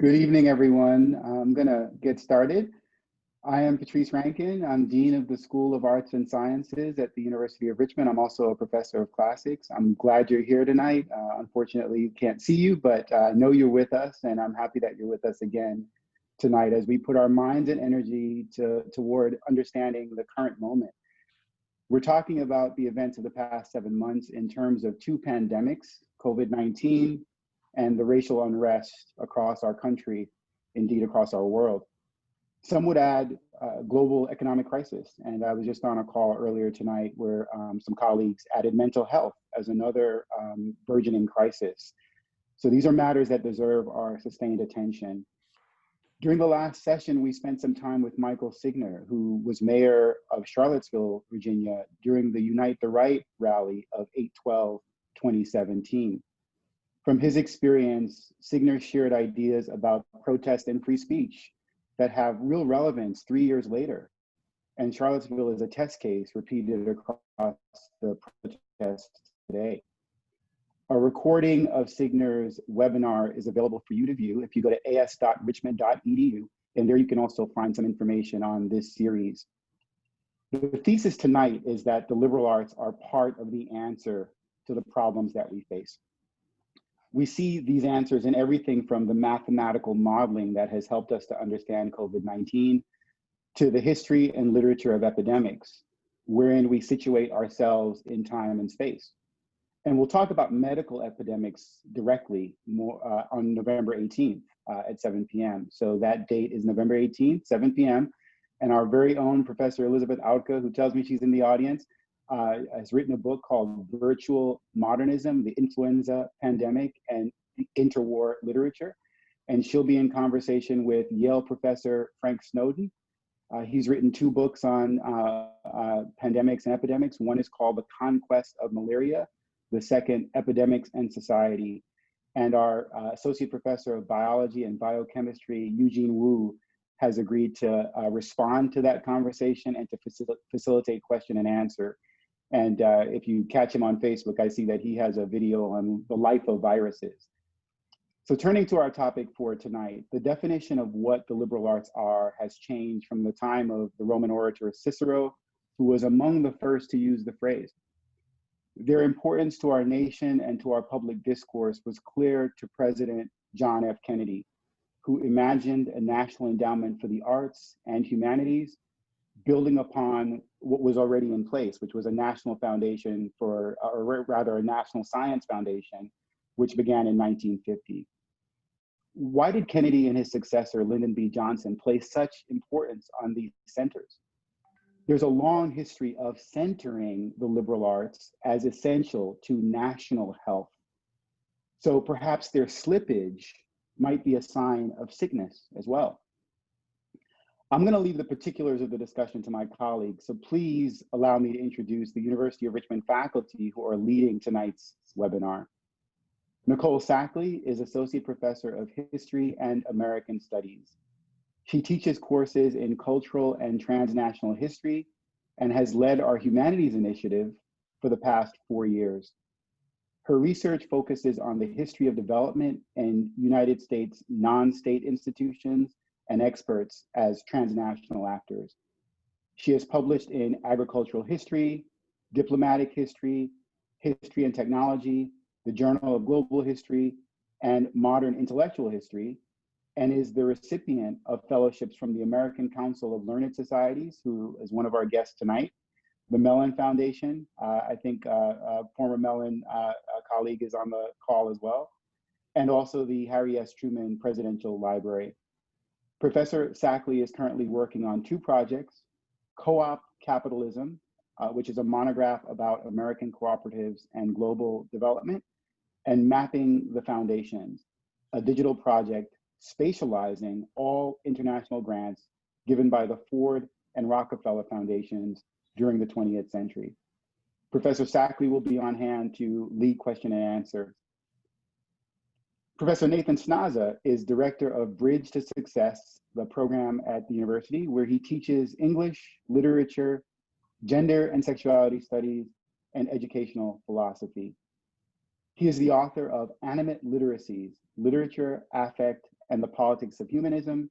Good evening, everyone. I'm going to get started. I am Patrice Rankin. I'm Dean of the School of Arts and Sciences at the University of Richmond. I'm also a professor of classics. I'm glad you're here tonight. Unfortunately, can't see you, but I know you're with us, and I'm happy that you're with us again tonight as we put our minds and energy toward understanding the current moment. We're talking about the events of the past 7 months in terms of two pandemics, COVID-19 and the racial unrest across our country, indeed across our world. Some would add global economic crisis. And I was just on a call earlier tonight where some colleagues added mental health as another burgeoning crisis. So these are matters that deserve our sustained attention. During the last session, we spent some time with Michael Signer, who was mayor of Charlottesville, Virginia, during the Unite the Right rally of 8/12/2017. From his experience, Signer shared ideas about protest and free speech that have real relevance 3 years later. And Charlottesville is a test case repeated across the protests today. A recording of Signer's webinar is available for you to view if you go to as.richmond.edu, and there you can also find some information on this series. The thesis tonight is that the liberal arts are part of the answer to the problems that we face. We see these answers in everything from the mathematical modeling that has helped us to understand COVID-19 to the history and literature of epidemics, wherein we situate ourselves in time and space. And we'll talk about medical epidemics directly more on November 18th at 7 p.m. So that date is November 18th, 7 p.m. And our very own Professor Elizabeth Autka, who tells me she's in the audience, has written a book called Virtual Modernism, the Influenza Pandemic and the Interwar Literature. And she'll be in conversation with Yale professor Frank Snowden. He's written 2 books on pandemics and epidemics. One is called The Conquest of Malaria, the second, Epidemics and Society. And our associate professor of biology and biochemistry, Eugene Wu, has agreed to respond to that conversation and to facilitate question and answer. And if you catch him on Facebook, I see that he has a video on the life of viruses. So turning to our topic for tonight, the definition of what the liberal arts are has changed from the time of the Roman orator Cicero, who was among the first to use the phrase. Their importance to our nation and to our public discourse was clear to President John F. Kennedy, who imagined a national endowment for the arts and humanities, building upon what was already in place, which was a national foundation for, or rather a national science foundation, which began in 1950. Why did Kennedy and his successor, Lyndon B. Johnson, place such importance on these centers? There's a long history of centering the liberal arts as essential to national health. So perhaps their slippage might be a sign of sickness as well. I'm going to leave the particulars of the discussion to my colleagues, so please allow me to introduce the University of Richmond faculty who are leading tonight's webinar. Nicole Sackley is Associate Professor of History and American Studies. She teaches courses in cultural and transnational history and has led our humanities initiative for the past 4 years. Her research focuses on the history of development in United States non-state institutions and experts as transnational actors. She has published in agricultural history, diplomatic history, history and technology, the Journal of Global History, and modern intellectual history, and is the recipient of fellowships from the American Council of Learned Societies, who is one of our guests tonight, the Mellon Foundation. I think a former Mellon colleague is on the call as well, and also the Harry S. Truman Presidential Library. Professor Sackley is currently working on 2 projects, Co-op Capitalism, which is a monograph about American cooperatives and global development, and Mapping the Foundations, a digital project spatializing all international grants given by the Ford and Rockefeller Foundations during the 20th century. Professor Sackley will be on hand to lead question and answer. Professor Nathan Snaza is Director of Bridge to Success, the program at the university, where he teaches English, literature, gender and sexuality studies, and educational philosophy. He is the author of Animate Literacies, Literature, Affect, and the Politics of Humanism,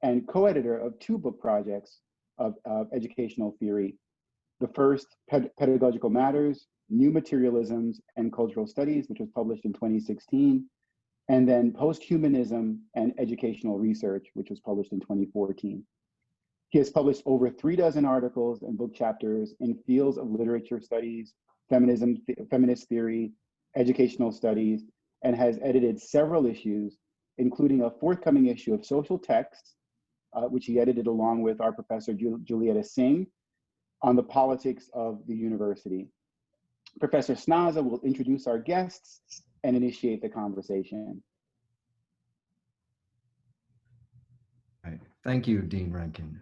and co-editor of two book projects of educational theory. The first, Pedagogical Matters, New Materialisms and Cultural Studies, which was published in 2016, and then Posthumanism and Educational Research, which was published in 2014. He has published over 36 articles and book chapters in fields of literature studies, feminism, feminist theory, educational studies, and has edited several issues, including a forthcoming issue of Social Texts, which he edited along with our professor Julietta Singh, on the politics of the university. Professor Snaza will introduce our guests and initiate the conversation. Right. Thank you, Dean Rankin.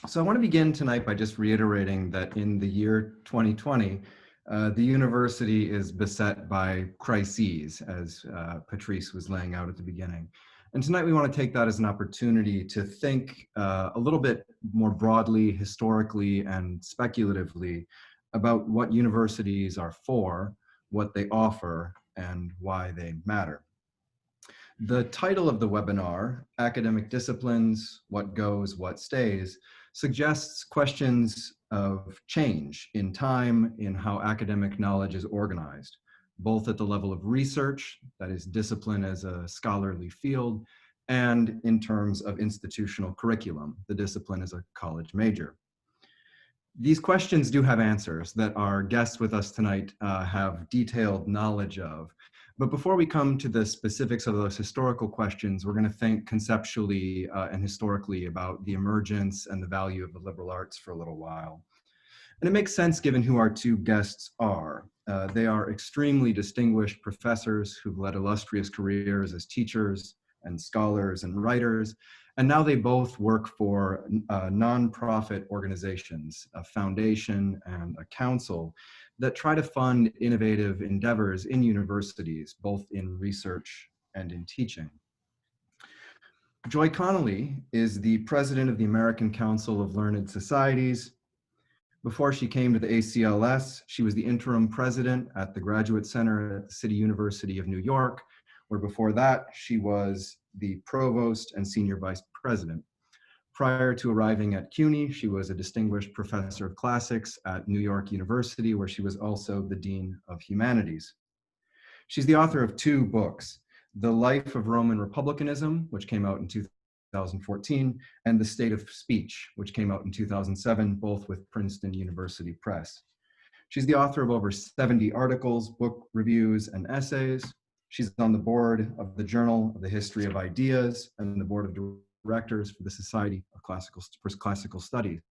So I want to begin tonight by just reiterating that in the year 2020, the university is beset by crises, as Patrice was laying out at the beginning. And tonight we want to take that as an opportunity to think a little bit more broadly, historically, and speculatively about what universities are for, what they offer, and why they matter. The title of the webinar, Academic Disciplines, What Goes, What Stays, suggests questions of change in time in how academic knowledge is organized, both at the level of research, that is discipline as a scholarly field, and in terms of institutional curriculum, the discipline as a college major. These questions do have answers that our guests with us tonight have detailed knowledge of. But before we come to the specifics of those historical questions, we're going to think conceptually and historically about the emergence and the value of the liberal arts for a little while. And it makes sense given who our two guests are. They are extremely distinguished professors who've led illustrious careers as teachers and scholars and writers. And now they both work for nonprofit organizations, a foundation and a council that try to fund innovative endeavors in universities, both in research and in teaching. Joy Connolly is the president of the American Council of Learned Societies. Before she came to the ACLS, she was the interim president at the Graduate Center at the City University of New York, where before that, she was the provost and senior vice president. Prior to arriving at CUNY, she was a distinguished professor of classics at New York University, where she was also the dean of humanities. She's the author of two books, The Life of Roman Republicanism, which came out in 2014, and The State of Speech, which came out in 2007, both with Princeton University Press. She's the author of over 70 articles, book reviews, and essays. She's on the board of the Journal of the History of Ideas and the board of directors for the Society of Classical Studies.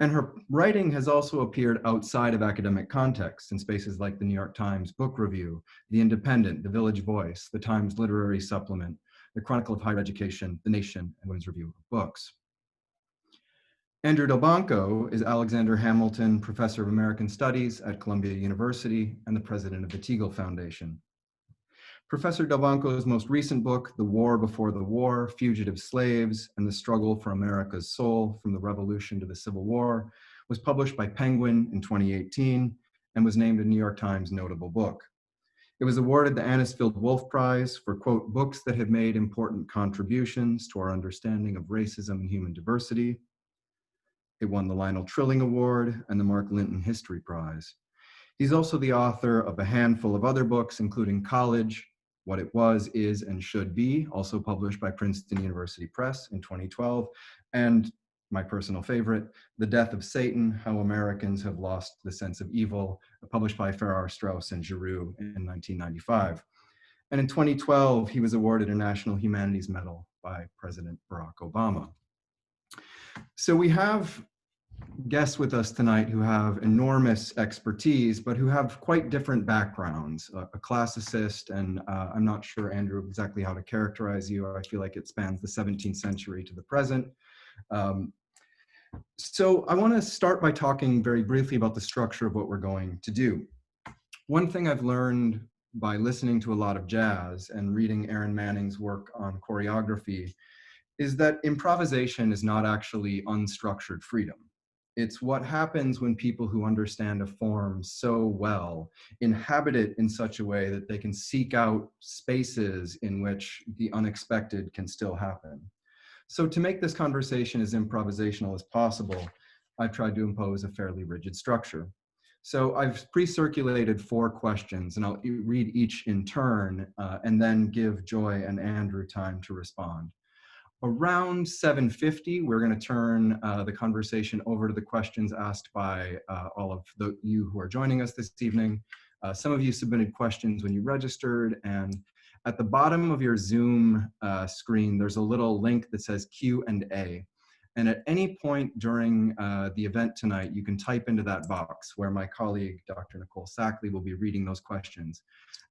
And her writing has also appeared outside of academic contexts in spaces like the New York Times Book Review, The Independent, The Village Voice, the Times Literary Supplement, the Chronicle of Higher Education, The Nation, and Women's Review of Books. Andrew Delbanco is Alexander Hamilton Professor of American Studies at Columbia University and the president of the Teagle Foundation. Professor Delbanco's most recent book, The War Before the War, Fugitive Slaves and the Struggle for America's Soul from the Revolution to the Civil War, was published by Penguin in 2018 and was named a New York Times notable book. It was awarded the Anisfield Wolf Prize for, quote, books that have made important contributions to our understanding of racism and human diversity. It won the Lionel Trilling Award and the Mark Linton History Prize. He's also the author of a handful of other books, including College, What It Was, Is, and Should Be, also published by Princeton University Press in 2012, and my personal favorite, The Death of Satan, How Americans Have Lost the Sense of Evil, published by Farrar, Straus and Giroux in 1995. And in 2012, he was awarded a National Humanities Medal by President Barack Obama. So we have guests with us tonight who have enormous expertise, but who have quite different backgrounds. A classicist, and I'm not sure, Andrew, exactly how to characterize you. I feel like it spans the 17th century to the present. So I want to start by talking very briefly about the structure of what we're going to do. One thing I've learned by listening to a lot of jazz and reading Aaron Manning's work on choreography is that improvisation is not actually unstructured freedom. It's what happens when people who understand a form so well inhabit it in such a way that they can seek out spaces in which the unexpected can still happen. So to make this conversation as improvisational as possible, I've tried to impose a fairly rigid structure. So I've pre-circulated 4 questions, and I'll read each in turn, and then give Joy and Andrew time to respond. Around 7:50, we're going to turn the conversation over to the questions asked by all of you who are joining us this evening. Some of you submitted questions when you registered, and at the bottom of your Zoom screen, there's a little link that says Q&A. And at any point during the event tonight, you can type into that box where my colleague, Dr. Nicole Sackley, will be reading those questions.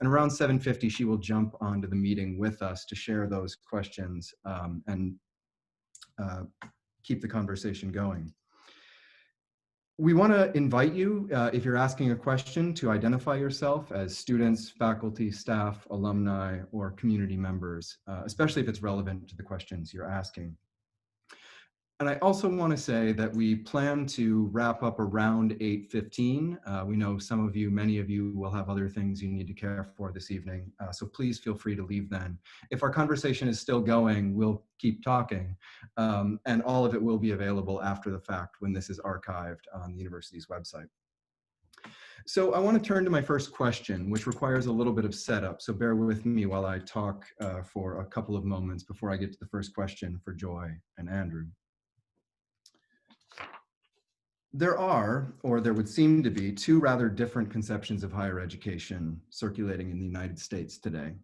And around 7:50, she will jump onto the meeting with us to share those questions and keep the conversation going. We want to invite you, if you're asking a question, to identify yourself as students, faculty, staff, alumni, or community members, especially if it's relevant to the questions you're asking. And I also want to say that we plan to wrap up around 8:15. We know some of you, many of you, will have other things you need to care for this evening, so please feel free to leave then. If our conversation is still going, we'll keep talking, and all of it will be available after the fact when this is archived on the university's website. So I want to turn to my first question, which requires a little bit of setup, so bear with me while I talk for a couple of moments before I get to the first question for Joy and Andrew. There are, or there would seem to be, 2 rather different conceptions of higher education circulating in the United States today.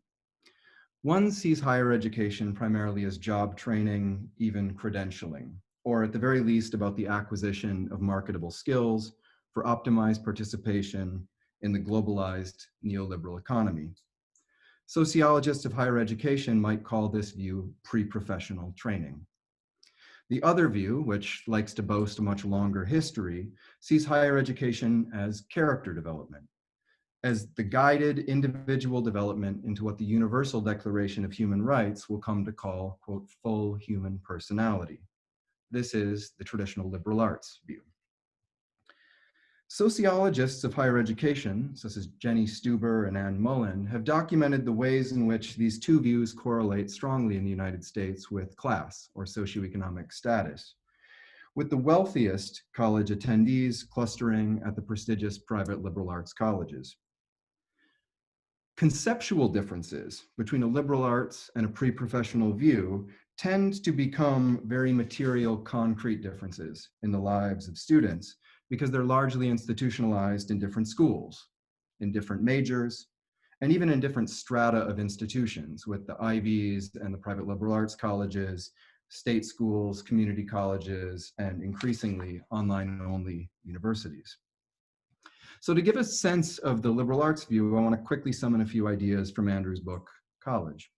One sees higher education primarily as job training, even credentialing, or at the very least about the acquisition of marketable skills for optimized participation in the globalized neoliberal economy. Sociologists of higher education might call this view pre-professional training. The other view, which likes to boast a much longer history, sees higher education as character development, as the guided individual development into what the Universal Declaration of Human Rights will come to call, quote, full human personality. This is the traditional liberal arts view. Sociologists of higher education, such as Jenny Stuber and Anne Mullen, have documented the ways in which these 2 views correlate strongly in the United States with class or socioeconomic status, with the wealthiest college attendees clustering at the prestigious private liberal arts colleges. Conceptual differences between a liberal arts and a pre-professional view tend to become very material, concrete differences in the lives of students, because they're largely institutionalized in different schools, in different majors, and even in different strata of institutions, with the Ivies and the private liberal arts colleges, state schools, community colleges, and increasingly online-only universities. So to give a sense of the liberal arts view, I want to quickly summon a few ideas from Andrew's book, College.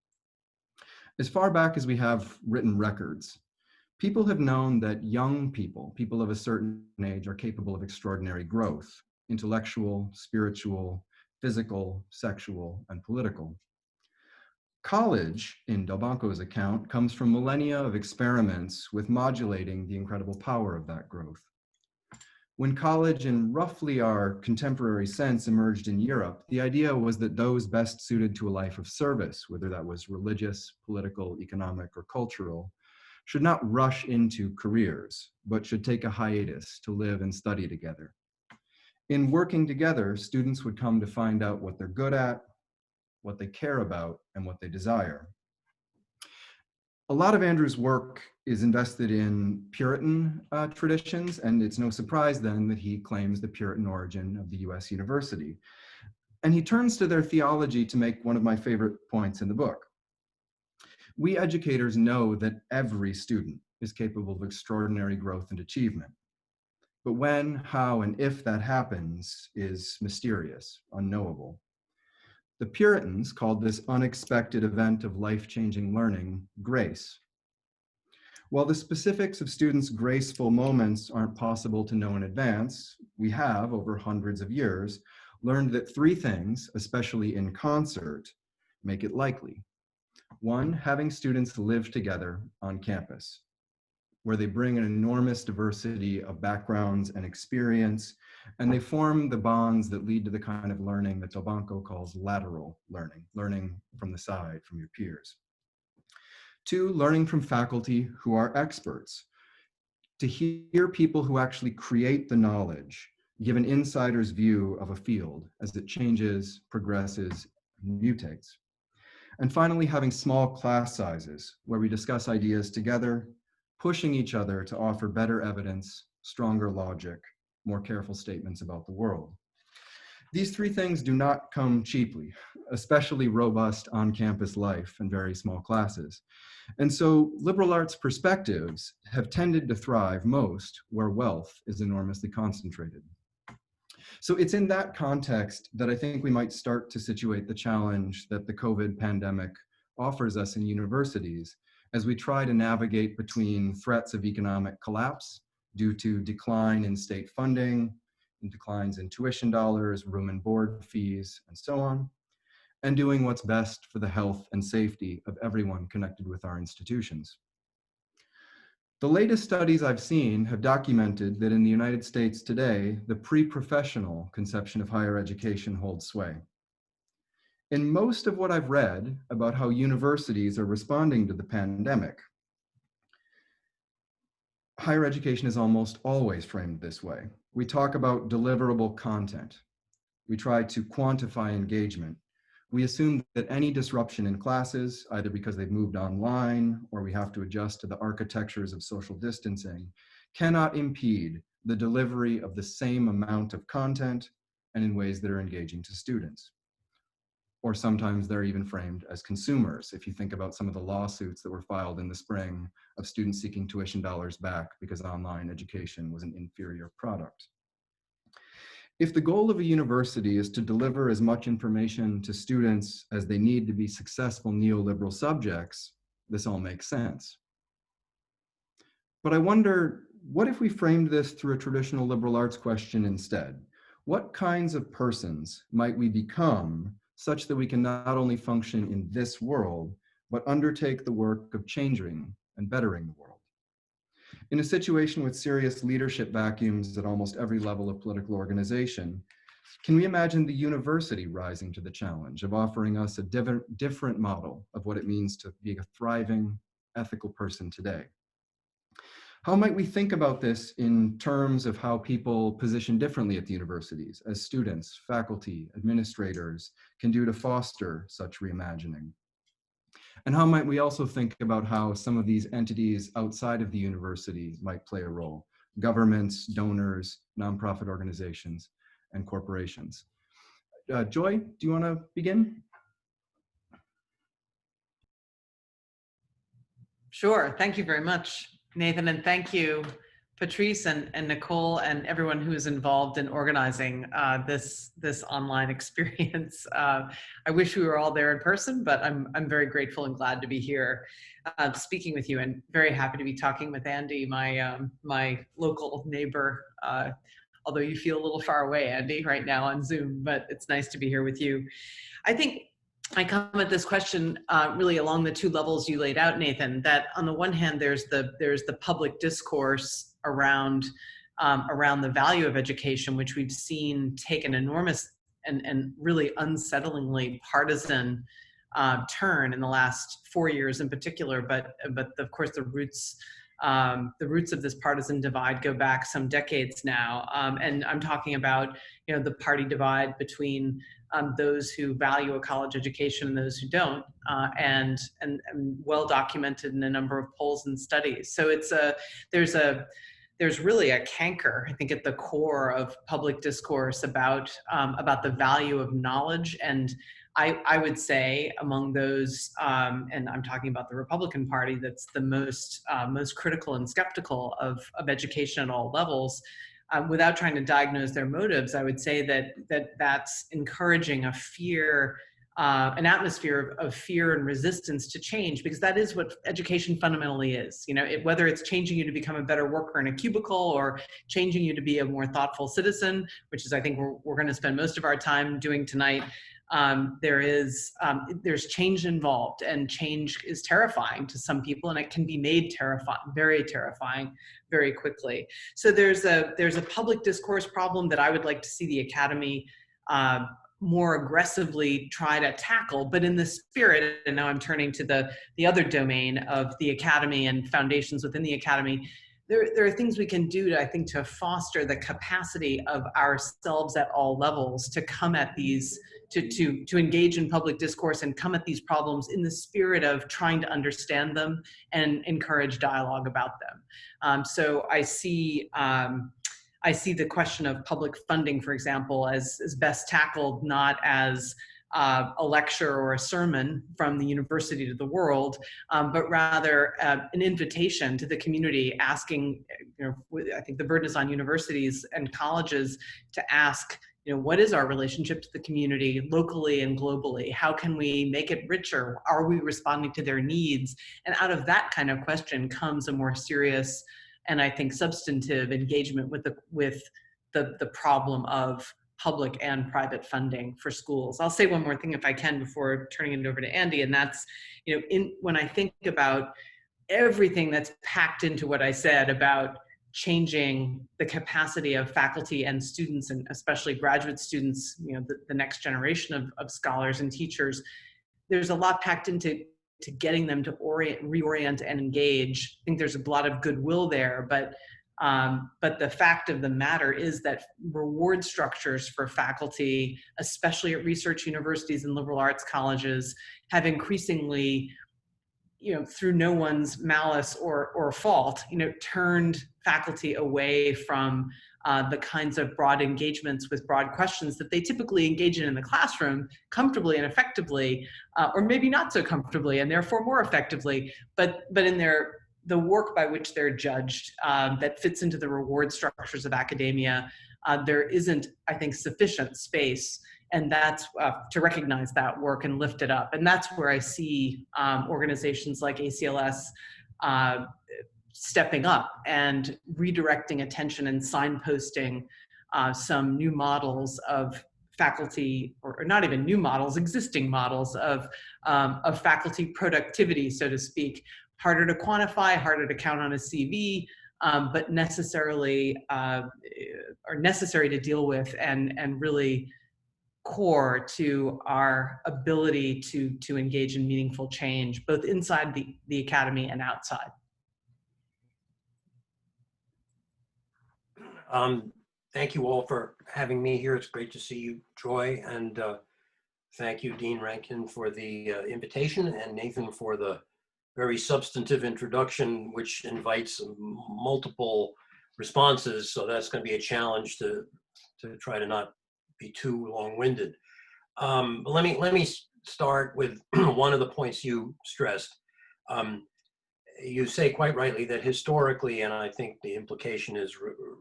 As far back as we have written records, people have known that young people, people of a certain age, are capable of extraordinary growth, intellectual, spiritual, physical, sexual, and political. College, in Delbanco's account, comes from millennia of experiments with modulating the incredible power of that growth. When college, in roughly our contemporary sense, emerged in Europe, the idea was that those best suited to a life of service, whether that was religious, political, economic, or cultural, should not rush into careers, but should take a hiatus to live and study together. In working together, students would come to find out what they're good at, what they care about, and what they desire. A lot of Andrew's work is invested in Puritan traditions, and it's no surprise then that he claims the Puritan origin of the US university. And he turns to their theology to make one of my favorite points in the book. We educators know that every student is capable of extraordinary growth and achievement. But when, how, and if that happens is mysterious, unknowable. The Puritans called this unexpected event of life-changing learning grace. While the specifics of students' graceful moments aren't possible to know in advance, we have, over hundreds of years, learned that 3 things, especially in concert, make it likely. 1, having students live together on campus. where they bring an enormous diversity of backgrounds and experience, and they form the bonds that lead to the kind of learning that Delbanco calls lateral learning, learning from the side, from your peers. 2, learning from faculty who are experts. To hear people who actually create the knowledge give an insider's view of a field as it changes, progresses, mutates. And finally, having small class sizes where we discuss ideas together, pushing each other to offer better evidence, stronger logic, more careful statements about the world. These 3 things do not come cheaply, especially robust on-campus life and very small classes. And so liberal arts perspectives have tended to thrive most where wealth is enormously concentrated. So it's in that context that I think we might start to situate the challenge that the COVID pandemic offers us in universities as we try to navigate between threats of economic collapse due to decline in state funding, and declines in tuition dollars, room and board fees, and so on, and doing what's best for the health and safety of everyone connected with our institutions. The latest studies I've seen have documented that in the United States today, the pre-professional conception of higher education holds sway. In most of what I've read about how universities are responding to the pandemic, higher education is almost always framed this way. We talk about deliverable content. We try to quantify engagement. We assume that any disruption in classes, either because they've moved online or we have to adjust to the architectures of social distancing, cannot impede the delivery of the same amount of content and in ways that are engaging to students. Or sometimes they're even framed as consumers. If you think about some of the lawsuits that were filed in the spring of students seeking tuition dollars back because online education was an inferior product. If the goal of a university is to deliver as much information to students as they need to be successful neoliberal subjects, this all makes sense. But I wonder, what if we framed this through a traditional liberal arts question instead? What kinds of persons might we become such that we can not only function in this world, but undertake the work of changing and bettering the world? In a situation with serious leadership vacuums at almost every level of political organization, can we imagine the university rising to the challenge of offering us a different model of what it means to be a thriving, ethical person today? How might we think about this in terms of how people position differently at the universities as students, faculty, administrators can do to foster such reimagining? And how might we also think about how some of these entities outside of the university might play a role? Governments, donors, nonprofit organizations, and corporations. Joy, do you want to begin? Sure, thank you very much, Nathan, and thank you, Patrice and Nicole and everyone who is involved in organizing this online experience. I wish we were all there in person, but I'm very grateful and glad to be here speaking with you, and very happy to be talking with Andy, my local neighbor. Although you feel a little far away, Andy, right now on Zoom, but it's nice to be here with you. I think I come at this question really along the 2 levels you laid out, Nathan, that on the one hand, there's the public discourse around the value of education, which we've seen take an enormous and really unsettlingly partisan turn in the last 4 years in particular, but of course the roots of this partisan divide go back some decades now, and I'm talking about the party divide between those who value a college education and those who don't, and well documented in a number of polls and studies. So there's really a canker, I think, at the core of public discourse about the value of knowledge. And I would say among those, and I'm talking about the Republican Party, that's the most critical and skeptical of education at all levels. Without trying to diagnose their motives, I would say that's encouraging a fear, an atmosphere of fear and resistance to change, because that is what education fundamentally is. Whether it's changing you to become a better worker in a cubicle or changing you to be a more thoughtful citizen, which is, I think, we're going to spend most of our time doing tonight. There's change involved, and change is terrifying to some people, and it can be made very terrifying, very quickly. So there's a public discourse problem that I would like to see the Academy more aggressively try to tackle, but in the spirit, and now I'm turning to the other domain of the Academy and foundations within the Academy. There are things we can do, I think, to foster the capacity of ourselves at all levels to come at these, to engage in public discourse and come at these problems in the spirit of trying to understand them and encourage dialogue about them. So I see the question of public funding, for example, as best tackled not as a lecture or a sermon from the university to the world, but rather an invitation to the community, asking, I think the burden is on universities and colleges to ask, what is our relationship to the community locally and globally? How can we make it richer? Are we responding to their needs? And out of that kind of question comes a more serious and I think substantive engagement with the problem of public and private funding for schools. I'll say one more thing if I can before turning it over to Andy, and that's, when I think about everything that's packed into what I said about changing the capacity of faculty and students, and especially graduate students, the next generation of scholars and teachers, there's a lot packed into getting them to reorient and engage. I think there's a lot of goodwill there, but the fact of the matter is that reward structures for faculty, especially at research universities and liberal arts colleges, have increasingly, through no one's malice or fault, turned faculty away from the kinds of broad engagements with broad questions that they typically engage in the classroom comfortably and effectively, or maybe not so comfortably and therefore more effectively, but in the work by which they're judged that fits into the reward structures of academia, there isn't, I think, sufficient space, and that's to recognize that work and lift it up. And that's where I see organizations like ACLS stepping up and redirecting attention and signposting some new models of faculty, or not even new models, existing models of faculty productivity, so to speak. Harder to quantify, harder to count on a CV, but necessarily are necessary to deal with, and really core to our ability to engage in meaningful change, both inside the academy and outside. Thank you all for having me here. It's great to see you, Joy, and thank you, Dean Rankin, for the invitation, and Nathan for the very substantive introduction, which invites multiple responses. So that's going to be a challenge to try to not be too long-winded. Let me start with one of the points you stressed. You say quite rightly that historically, and I think the implication is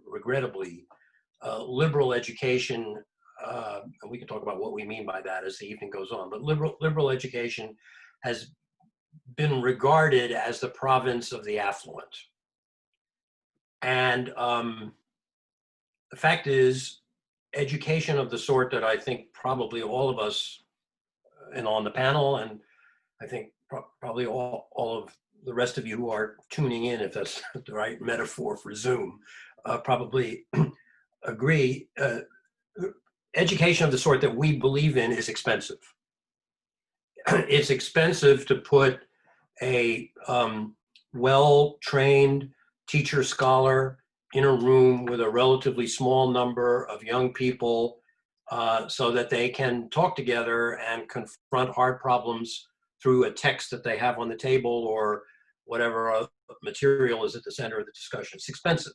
regrettably, liberal education, and we can talk about what we mean by that as the evening goes on, but liberal education has been regarded as the province of the affluent. And the fact is, education of the sort that I think probably all of us and on the panel, and I think probably all of the rest of you who are tuning in, if that's the right metaphor for Zoom, probably agree, education of the sort that we believe in is expensive. It's expensive to put a well-trained teacher scholar in a room with a relatively small number of young people so that they can talk together and confront hard problems through a text that they have on the table or whatever material is at the center of the discussion. It's expensive.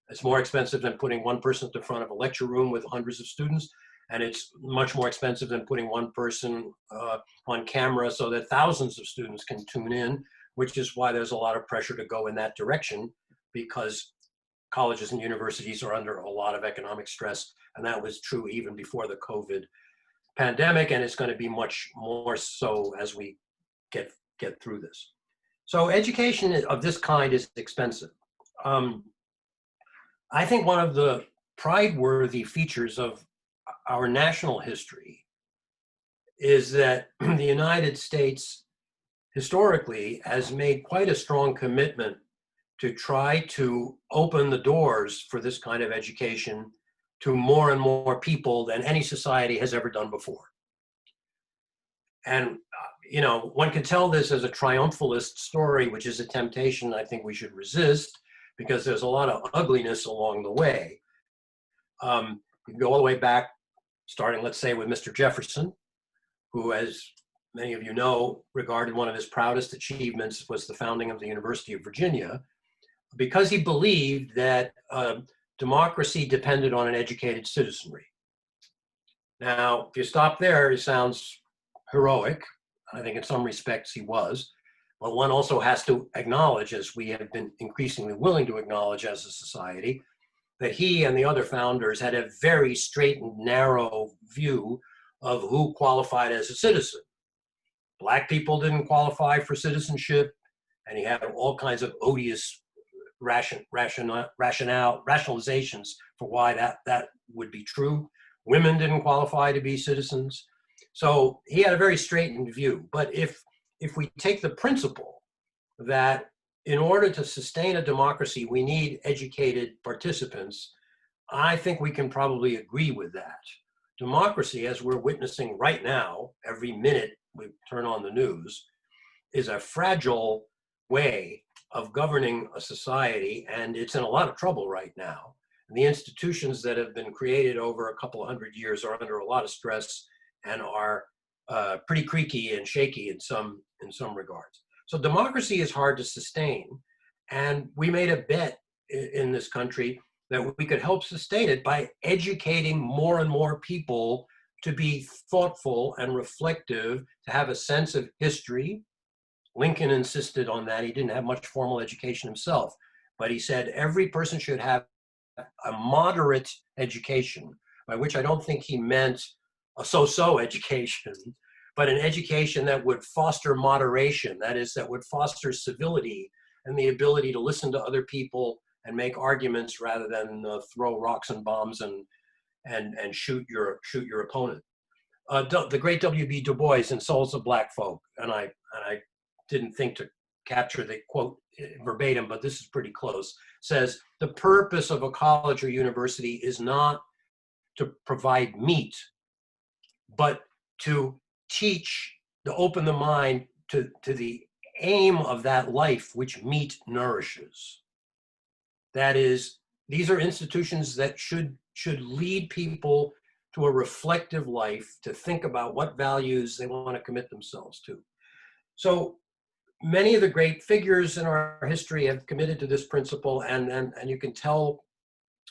It's more expensive than putting one person at the front of a lecture room with hundreds of students, and it's much more expensive than putting one person on camera so that thousands of students can tune in, which is why there's a lot of pressure to go in that direction, because colleges and universities are under a lot of economic stress, and that was true even before the COVID pandemic, and it's going to be much more so as we get through this. So education of this kind is expensive. I think one of the pride-worthy features of our national history is that the United States historically has made quite a strong commitment to try to open the doors for this kind of education to more and more people than any society has ever done before. And, you know, one can tell this as a triumphalist story, which is a temptation I think we should resist, because there's a lot of ugliness along the way. You can go all the way back, starting, let's say, with Mr. Jefferson, who, as many of you know, regarded one of his proudest achievements was the founding of the University of Virginia, because he believed that democracy depended on an educated citizenry. Now, if you stop there, it sounds heroic. I think in some respects he was, but one also has to acknowledge, as we have been increasingly willing to acknowledge as a society, that he and the other founders had a very straight and narrow view of who qualified as a citizen. Black people didn't qualify for citizenship, and he had all kinds of odious rationalizations for why that would be true. Women didn't qualify to be citizens. So he had a very straightened view. But if we take the principle that in order to sustain a democracy, we need educated participants, I think we can probably agree with that. Democracy, as we're witnessing right now, every minute we turn on the news, is a fragile way of governing a society, and it's in a lot of trouble right now. And the institutions that have been created over a couple of hundred years are under a lot of stress and are pretty creaky and shaky in some regards. So democracy is hard to sustain, and we made a bet in this country that we could help sustain it by educating more and more people to be thoughtful and reflective, to have a sense of history. Lincoln insisted on that. He didn't have much formal education himself, but he said every person should have a moderate education, by which I don't think he meant a so-so education, but an education that would foster moderation, that is, that would foster civility and the ability to listen to other people and make arguments rather than throw rocks and bombs and shoot your opponent. The great W.B. Du Bois in Souls of Black Folk, and I didn't think to capture the quote verbatim, but this is pretty close, says, the purpose of a college or university is not to provide meat, but to teach, to open the mind to the aim of that life which meat nourishes. That is, these are institutions that should lead people to a reflective life, to think about what values they want to commit themselves to. So many of the great figures in our history have committed to this principle, and you can tell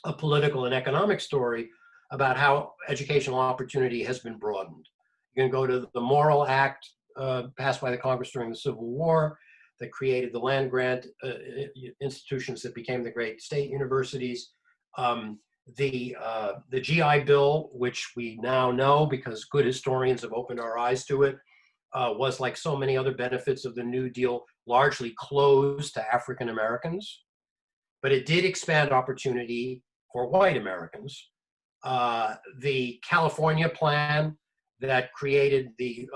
a political and economic story about how educational opportunity has been broadened. You can go to the Morrill Act passed by the Congress during the Civil War that created the land grant institutions that became the great state universities. The GI Bill, which we now know because good historians have opened our eyes to it, was, like so many other benefits of the New Deal, largely closed to African Americans, but it did expand opportunity for white Americans. The California plan that created the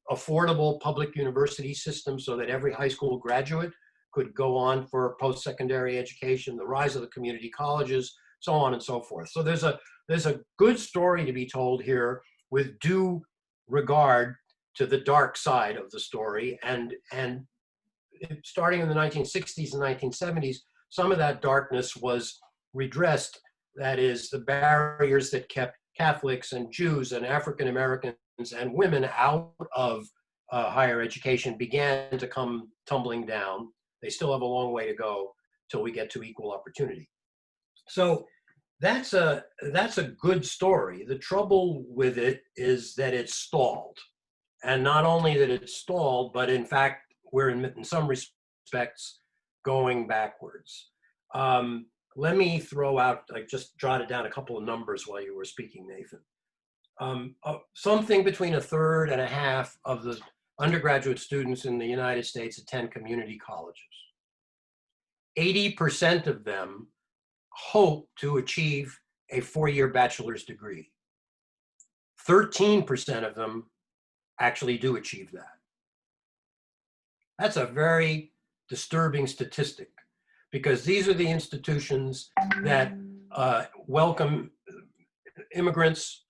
affordable public university system so that every high school graduate could go on for post-secondary education, the rise of the community colleges, so on and so forth. So there's a good story to be told here with due regard to the dark side of the story. And starting in the 1960s and 1970s, some of that darkness was redressed. That is, the barriers that kept Catholics and Jews and African Americans and women out of higher education began to come tumbling down. They still have a long way to go till we get to equal opportunity. So that's a good story. The trouble with it is that it's stalled. And not only that it's stalled, but in fact, we're in some respects going backwards. Let me throw out, I just jotted down a couple of numbers while you were speaking, Nathan. Something between a third and a half of the undergraduate students in the United States attend community colleges. 80% of them hope to achieve a 4-year bachelor's degree. 13% of them actually do achieve that. That's a very disturbing statistic, because these are the institutions that welcome immigrants,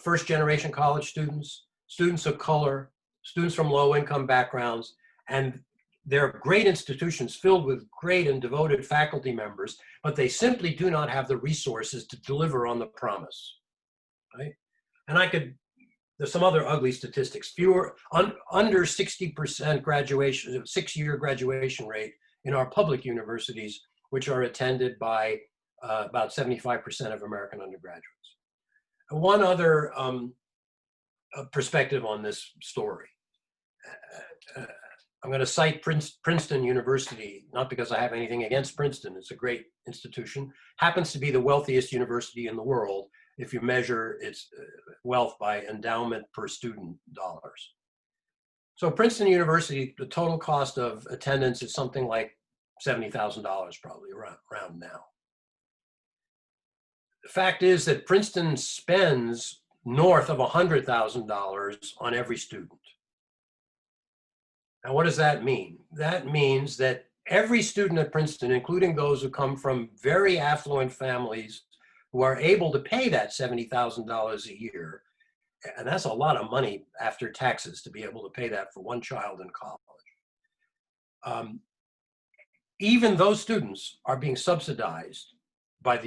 first-generation college students, students of color, students from low-income backgrounds, and they're great institutions filled with great and devoted faculty members, but they simply do not have the resources to deliver on the promise, right? And there's some other ugly statistics. Under 60% graduation, 6-year graduation rate in our public universities, which are attended by about 75% of American undergraduates. One other perspective on this story. I'm going to cite Princeton University, not because I have anything against Princeton. It's a great institution. Happens to be the wealthiest university in the world if you measure its wealth by endowment per student dollars. So Princeton University, the total cost of attendance is something like $70,000 probably around now. The fact is that Princeton spends north of $100,000 on every student. Now, what does that mean? That means that every student at Princeton, including those who come from very affluent families who are able to pay that $70,000 a year, and that's a lot of money after taxes to be able to pay that for one child in college. Even those students are being subsidized by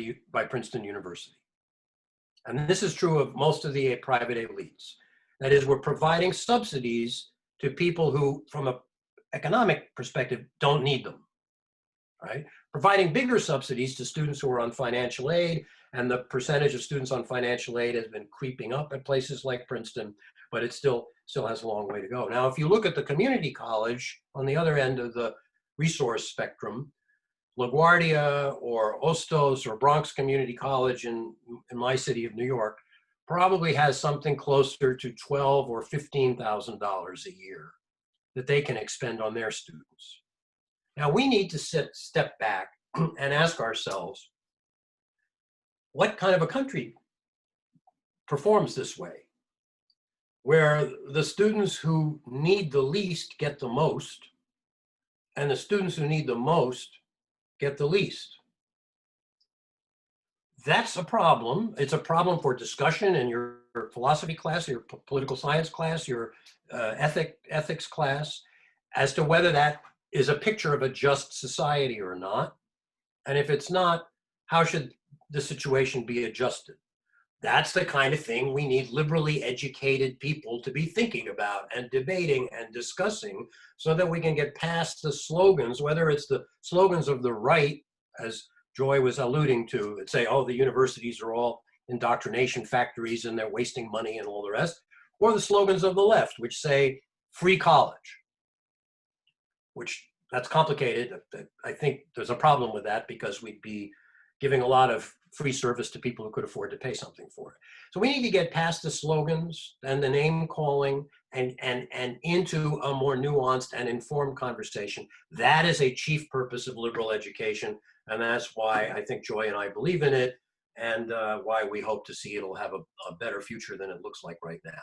Princeton University. And this is true of most of the private elites. That is, we're providing subsidies to people who, from an economic perspective, don't need them, right? Providing bigger subsidies to students who are on financial aid, and the percentage of students on financial aid has been creeping up at places like Princeton, but it still has a long way to go. Now, if you look at the community college on the other end of the resource spectrum, LaGuardia or Ostos or Bronx Community College in my city of New York probably has something closer to $12,000 or $15,000 a year that they can expend on their students. Now, we need to step back and ask ourselves, what kind of a country performs this way, where the students who need the least get the most, and the students who need the most get the least? That's a problem. It's a problem for discussion in your philosophy class, your political science class, your ethics class, as to whether that is a picture of a just society or not. And if it's not, how should the situation be adjusted? That's the kind of thing we need liberally educated people to be thinking about and debating and discussing, so that we can get past the slogans, whether it's the slogans of the right, as Joy was alluding to, that say, oh, the universities are all indoctrination factories and they're wasting money and all the rest, or the slogans of the left, which say free college, which that's complicated. I think there's a problem with that, because we'd be giving a lot of free service to people who could afford to pay something for it. So we need to get past the slogans and the name calling and into a more nuanced and informed conversation. That is a chief purpose of liberal education. And that's why I think Joy and I believe in it, and why we hope to see it'll have a better future than it looks like right now.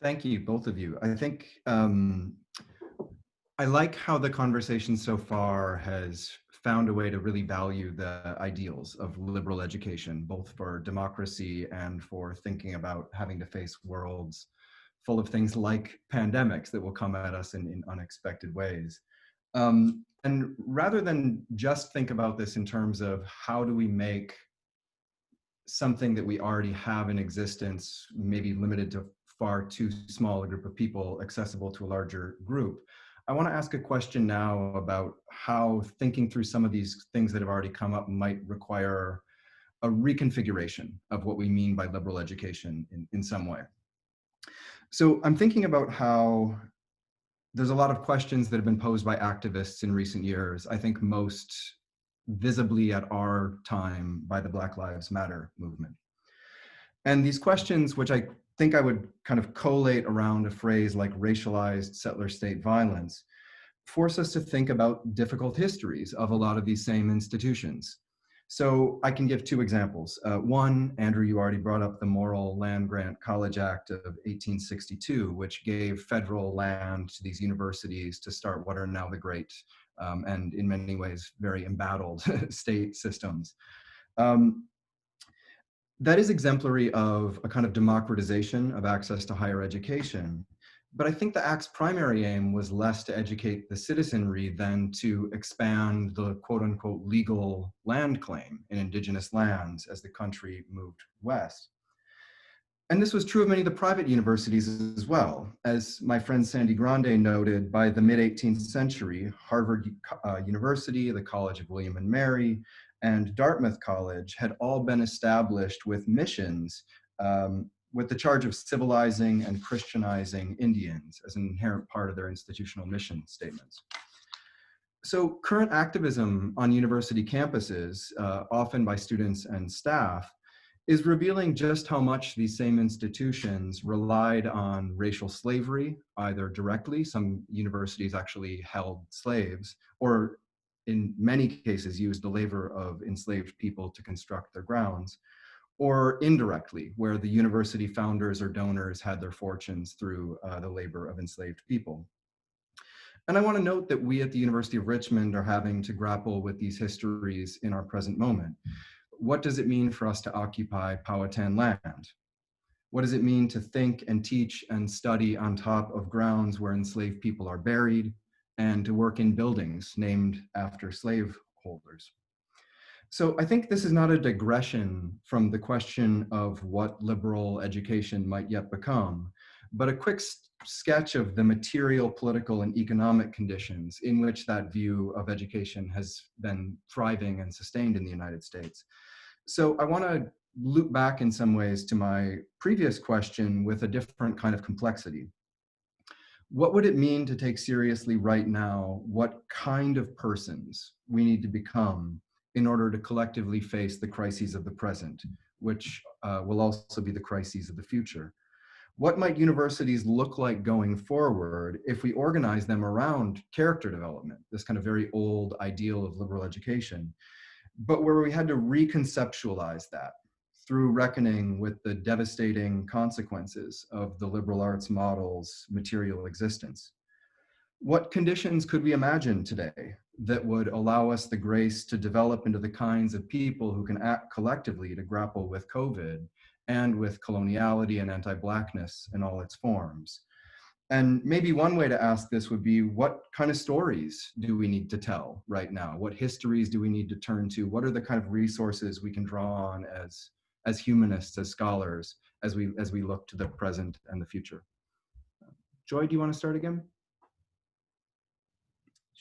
Thank you, both of you. I think I like how the conversation so far has found a way to really value the ideals of liberal education, both for democracy and for thinking about having to face worlds full of things like pandemics that will come at us in unexpected ways. And rather than just think about this in terms of how do we make something that we already have in existence, maybe limited to far too small a group of people, accessible to a larger group, I want to ask a question now about how thinking through some of these things that have already come up might require a reconfiguration of what we mean by liberal education in some way. So I'm thinking about how there's a lot of questions that have been posed by activists in recent years, I think most visibly at our time by the Black Lives Matter movement. And these questions, which I think I would kind of collate around a phrase like racialized settler state violence, force us to think about difficult histories of a lot of these same institutions. So I can give two examples. One, Andrew, you already brought up the Morrill Land Grant College Act of 1862, which gave federal land to these universities to start what are now the great and in many ways very embattled state systems. That is exemplary of a kind of democratization of access to higher education. But I think the Act's primary aim was less to educate the citizenry than to expand the quote unquote legal land claim in indigenous lands as the country moved west. And this was true of many of the private universities as well. As my friend Sandy Grande noted, by the mid-18th century, Harvard University, the College of William and Mary, and Dartmouth College had all been established with missions with the charge of civilizing and Christianizing Indians as an inherent part of their institutional mission statements. So current activism on university campuses, often by students and staff, is revealing just how much these same institutions relied on racial slavery, either directly, some universities actually held slaves, or in many cases used the labor of enslaved people to construct their grounds, or indirectly, where the university founders or donors had their fortunes through the labor of enslaved people. And I want to note that we at the University of Richmond are having to grapple with these histories in our present moment. What does it mean for us to occupy Powhatan land? What does it mean to think and teach and study on top of grounds where enslaved people are buried, and to work in buildings named after slaveholders? So I think this is not a digression from the question of what liberal education might yet become, but a quick sketch of the material, political, and economic conditions in which that view of education has been thriving and sustained in the United States. So I want to loop back in some ways to my previous question with a different kind of complexity. What would it mean to take seriously right now what kind of persons we need to become in order to collectively face the crises of the present, which will also be the crises of the future? What might universities look like going forward if we organize them around character development, this kind of very old ideal of liberal education, but where we had to reconceptualize that through reckoning with the devastating consequences of the liberal arts model's material existence? What conditions could we imagine today that would allow us the grace to develop into the kinds of people who can act collectively to grapple with COVID and with coloniality and anti-Blackness in all its forms? And maybe one way to ask this would be, what kind of stories do we need to tell right now? What histories do we need to turn to? What are the kind of resources we can draw on as humanists, as scholars, as we look to the present and the future? Joy, do you want to start again?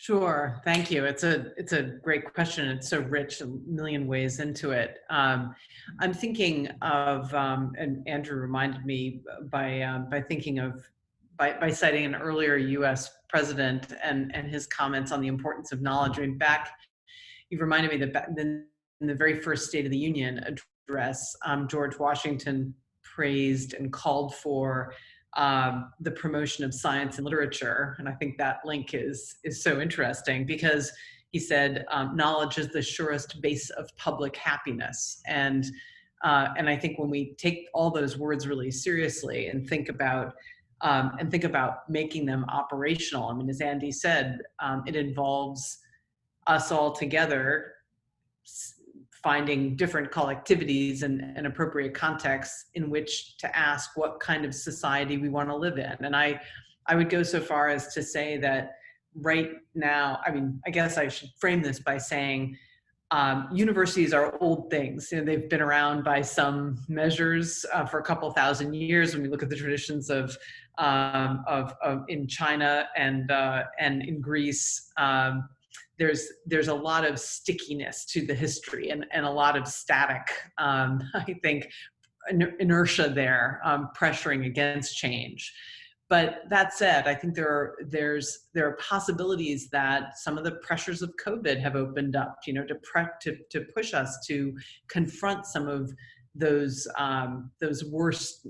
Sure, thank you. It's a great question. It's so rich, a million ways into it. I'm thinking of, and Andrew reminded me by thinking of, by citing an earlier U.S. president and his comments on the importance of knowledge. I mean, you reminded me that back in the very first State of the Union address, George Washington praised and called for the promotion of science and literature. And I think that link is so interesting, because he said, knowledge is the surest base of public happiness. And I think when we take all those words really seriously and think about making them operational, I mean, as Andy said, it involves us all together finding different collectivities and appropriate contexts in which to ask what kind of society we want to live in. And I would go so far as to say that right now, I mean, I guess I should frame this by saying universities are old things. You know, they've been around by some measures for a couple thousand years. When we look at the traditions of in China and in Greece, there's a lot of stickiness to the history and a lot of static, I think, inertia there, pressuring against change. But that said, I think there are possibilities that some of the pressures of COVID have opened up, you know, to push us to confront some of those worst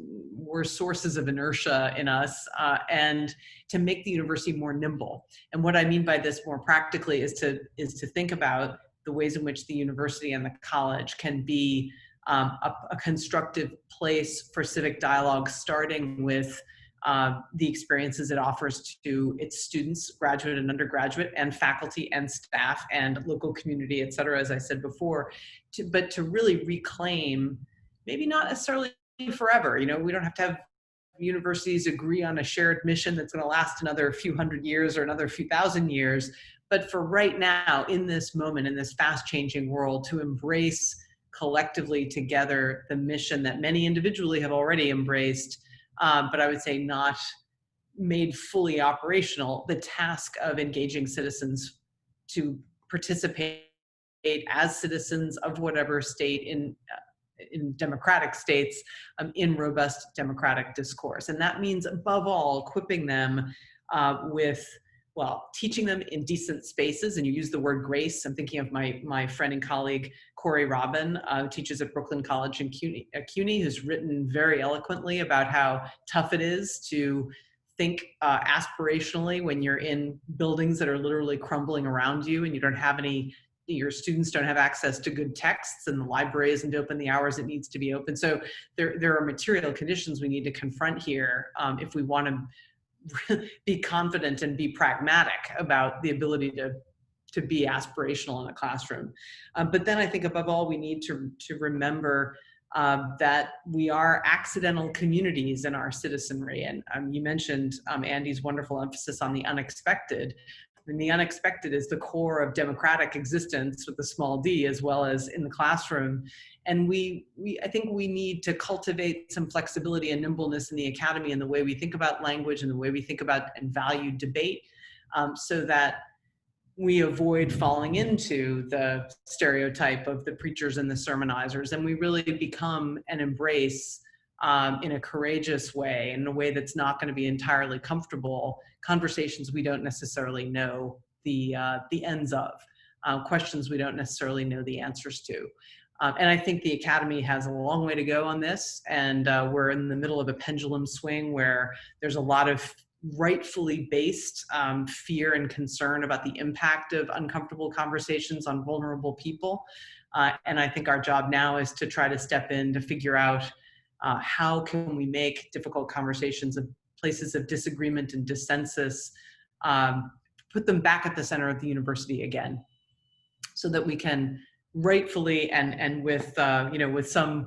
sources of inertia in us, and to make the university more nimble. And what I mean by this more practically is to think about the ways in which the university and the college can be a constructive place for civic dialogue, starting with the experiences it offers to its students, graduate and undergraduate, and faculty and staff and local community, et cetera, as I said before, but to really reclaim, maybe not necessarily forever, we don't have to have universities agree on a shared mission that's going to last another few hundred years or another few thousand years, but for right now, in this moment, in this fast changing world, to embrace collectively together the mission that many individually have already embraced, but I would say not made fully operational, the task of engaging citizens to participate as citizens of whatever state in democratic states in robust democratic discourse. And that means, above all, equipping them with, well, teaching them in decent spaces. And you use the word grace. I'm thinking of my friend and colleague, Corey Robin, who teaches at Brooklyn College in CUNY, who's written very eloquently about how tough it is to think aspirationally when you're in buildings that are literally crumbling around you and you don't have any, your students don't have access to good texts and the library isn't open the hours it needs to be open. So there are material conditions we need to confront here if we want to be confident and be pragmatic about the ability to be aspirational in a classroom. But then I think above all, we need to remember that we are accidental communities in our citizenry. And you mentioned Andy's wonderful emphasis on the unexpected. And the unexpected is the core of democratic existence with a small d, as well as in the classroom. And I think we need to cultivate some flexibility and nimbleness in the academy in the way we think about language and the way we think about and value debate, so that we avoid falling into the stereotype of the preachers and the sermonizers, and we really become and embrace in a courageous way, in a way that's not going to be entirely comfortable, conversations we don't necessarily know the ends of, questions we don't necessarily know the answers to. And I think the Academy has a long way to go on this, and we're in the middle of a pendulum swing where there's a lot of rightfully based fear and concern about the impact of uncomfortable conversations on vulnerable people. And I think our job now is to try to step in to figure out how can we make difficult conversations of places of disagreement and dissensus, put them back at the center of the university again, so that we can rightfully and with some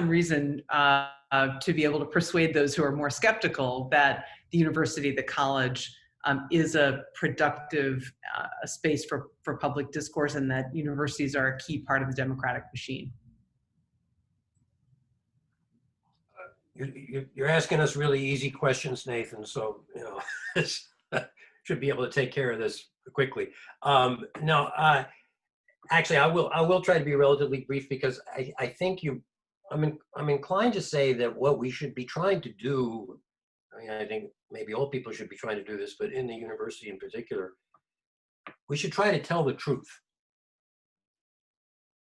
reason to be able to persuade those who are more skeptical that the university, the college, is a productive space for public discourse, and that universities are a key part of the democratic machine. You're asking us really easy questions, Nathan, so should be able to take care of this quickly. Actually, I will try to be relatively brief, because I think I'm inclined to say that what we should be trying to do, I think maybe all people should be trying to do this, but in the university in particular, we should try to tell the truth.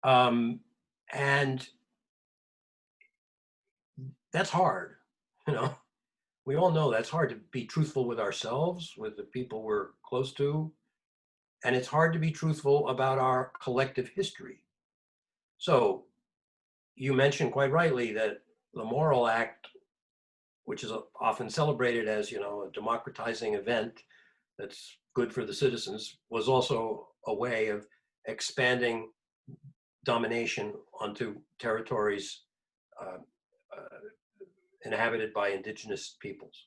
And that's hard, we all know that's hard, to be truthful with ourselves, with the people we're close to, and it's hard to be truthful about our collective history. So you mentioned quite rightly that the Moral Act, which is often celebrated as, a democratizing event that's good for the citizens, was also a way of expanding domination onto territories inhabited by indigenous peoples.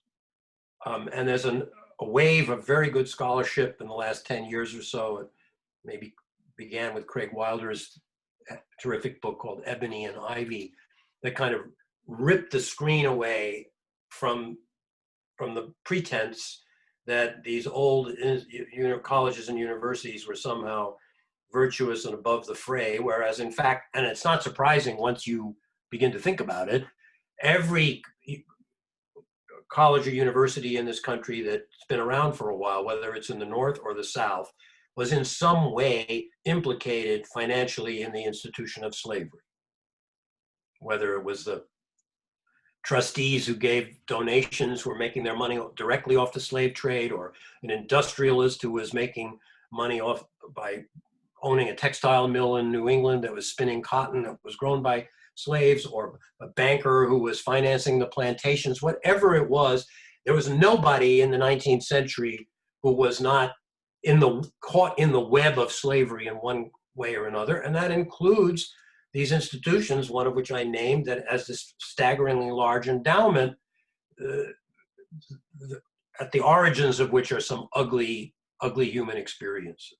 And there's a wave of very good scholarship in the last 10 years or so. It maybe began with Craig Wilder's terrific book called Ebony and Ivy, that kind of ripped the screen away from the pretense that these old colleges and universities were somehow virtuous and above the fray, whereas in fact, and it's not surprising once you begin to think about it, every college or university in this country that's been around for a while, whether it's in the North or the South, was in some way implicated financially in the institution of slavery. Whether it was the trustees who gave donations, who were making their money directly off the slave trade, or an industrialist who was making money off by owning a textile mill in New England that was spinning cotton that was grown by slaves, or a banker who was financing the plantations, whatever it was, there was nobody in the 19th century who was not caught in the web of slavery in one way or another. And that includes these institutions, one of which I named, that has this staggeringly large endowment, at the origins of which are some ugly, ugly human experiences.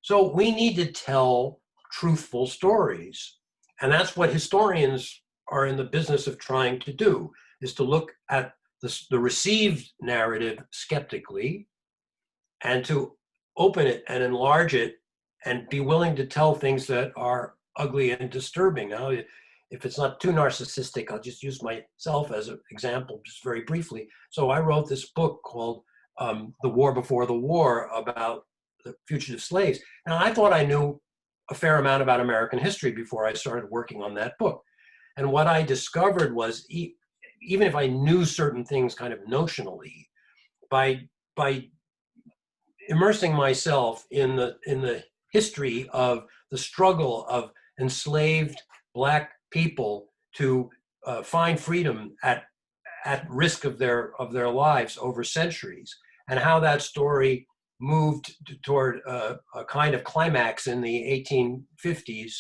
So we need to tell truthful stories. And that's what historians are in the business of trying to do, is to look at the received narrative skeptically and to open it and enlarge it and be willing to tell things that are ugly and disturbing. Now, if it's not too narcissistic, I'll just use myself as an example, just very briefly. So I wrote this book called The War Before the War, about the fugitive slaves. Now, I thought I knew a fair amount about American history before I started working on that book. And what I discovered was, even if I knew certain things kind of notionally, by immersing myself in the history of the struggle of enslaved Black people to find freedom at risk of their lives over centuries, and how that story moved toward a kind of climax in the 1850s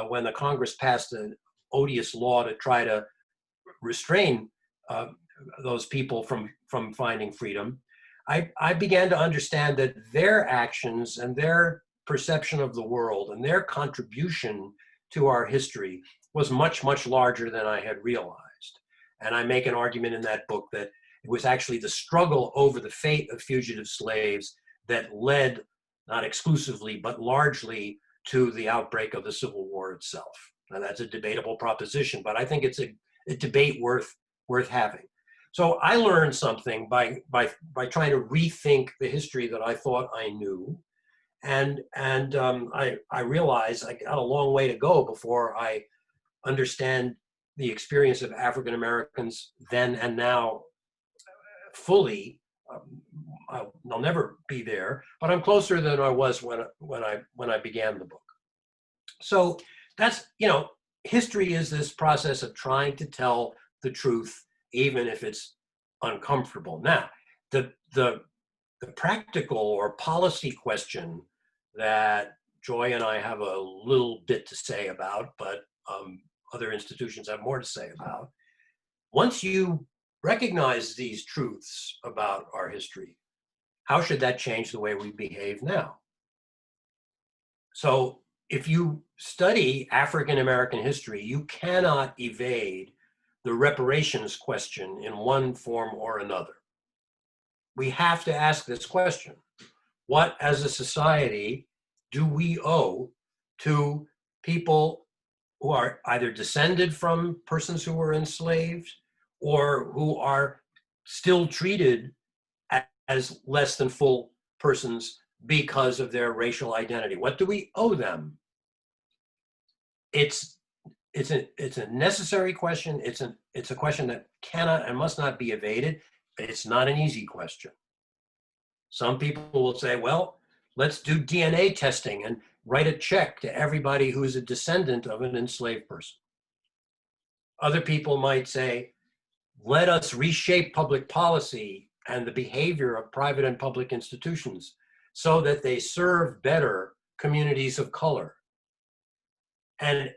when the Congress passed an odious law to try to restrain those people from finding freedom. I began to understand that their actions and their perception of the world and their contribution to our history was much, much larger than I had realized. And I make an argument in that book that it was actually the struggle over the fate of fugitive slaves that led, not exclusively, but largely, to the outbreak of the Civil War itself. Now, that's a debatable proposition, but I think it's a debate worth having. So I learned something by trying to rethink the history that I thought I knew. And I realized I got a long way to go before I understand the experience of African Americans then and now fully. I'll never be there, but I'm closer than I was when I began the book. So that's, history is this process of trying to tell the truth, even if it's uncomfortable. Now, the practical or policy question that Joy and I have a little bit to say about, but other institutions have more to say about. Once you recognize these truths about our history, how should that change the way we behave now? So if you study African American history, you cannot evade the reparations question in one form or another. We have to ask this question: what, as a society, do we owe to people who are either descended from persons who were enslaved or who are still treated as less than full persons because of their racial identity? What do we owe them? It's a necessary question. It's a question that cannot and must not be evaded. It's not an easy question. Some people will say, well, let's do DNA testing and write a check to everybody who is a descendant of an enslaved person. Other people might say, let us reshape public policy and the behavior of private and public institutions so that they serve better communities of color. And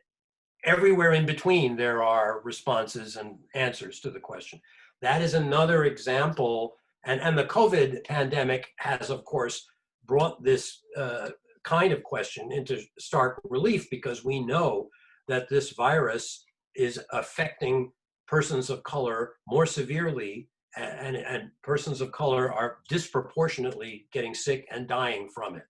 everywhere in between, there are responses and answers to the question. That is another example. And the COVID pandemic has, of course, brought this kind of question into stark relief, because we know that this virus is affecting persons of color more severely, and persons of color are disproportionately getting sick and dying from it.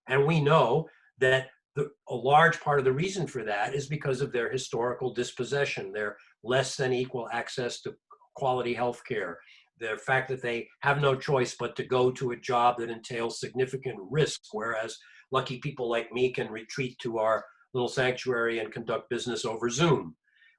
And we know that a large part of the reason for that is because of their historical dispossession, their less than equal access to quality health care, the fact that they have no choice but to go to a job that entails significant risk, whereas lucky people like me can retreat to our little sanctuary and conduct business over Zoom.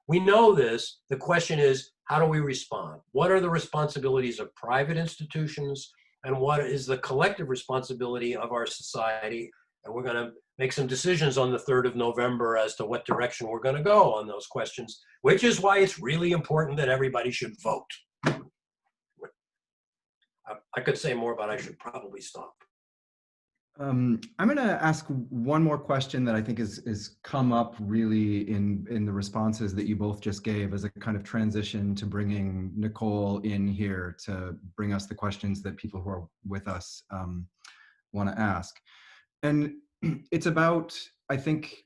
We know this. The question is, how do we respond? What are the responsibilities of private institutions, and what is the collective responsibility of our society And we're going to make some decisions on the 3rd of November as to what direction we're going to go on those questions, which is why it's really important that everybody should vote. I could say more, but I should probably stop. I'm going to ask one more question that I think is come up really in the responses that you both just gave as a kind of transition to bringing Nicole in here to bring us the questions that people who are with us want to ask. And it's about, I think,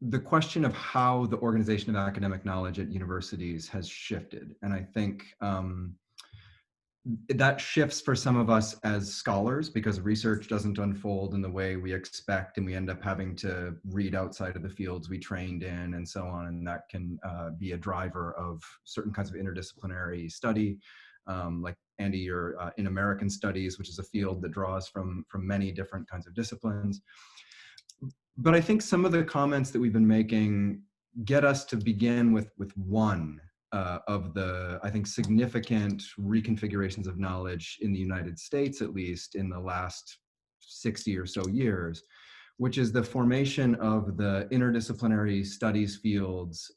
the question of how the organization of academic knowledge at universities has shifted. And I think that shifts for some of us as scholars because research doesn't unfold in the way we expect, and we end up having to read outside of the fields we trained in and so on. And that can be a driver of certain kinds of interdisciplinary study. Like Andy, you're in American studies, which is a field that draws from many different kinds of disciplines. But I think some of the comments that we've been making get us to begin with one of the, I think, significant reconfigurations of knowledge in the United States, at least in the last 60 or so years, which is the formation of the interdisciplinary studies fields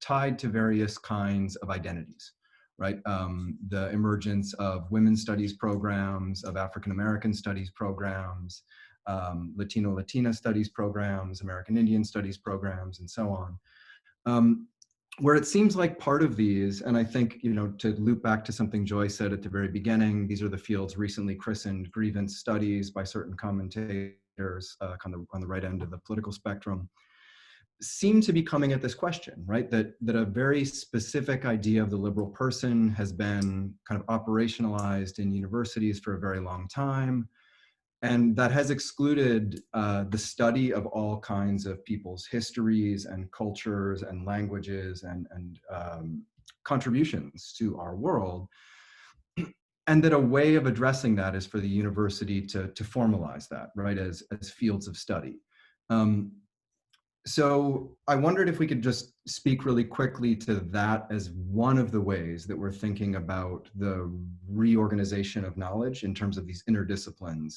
tied to various kinds of identities, right? The emergence of women's studies programs, of African-American studies programs, Latino-Latina studies programs, American Indian studies programs, and so on. Where it seems like part of these, and I think, you know, to loop back to something Joy said at the very beginning, these are the fields recently christened grievance studies by certain commentators on the right end of the political spectrum, seem to be coming at this question, right? That a very specific idea of the liberal person has been kind of operationalized in universities for a very long time. And that has excluded the study of all kinds of people's histories and cultures and languages and contributions to our world. And that a way of addressing that is for the university to formalize that, right, as fields of study. So I wondered if we could just speak really quickly to that as one of the ways that we're thinking about the reorganization of knowledge in terms of these interdisciplines.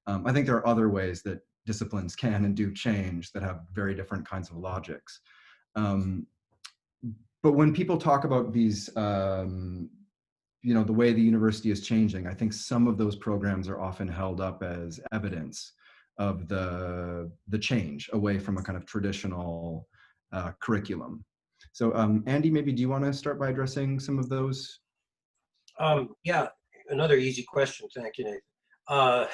I think there are other ways that disciplines can and do change that have very different kinds of logics. But when people talk about these, you know, the way the university is changing, I think some of those programs are often held up as evidence of the change away from a kind of traditional curriculum. So Andy, maybe do you want to start by addressing some of those? Yeah, another easy question. Thank you, Nathan.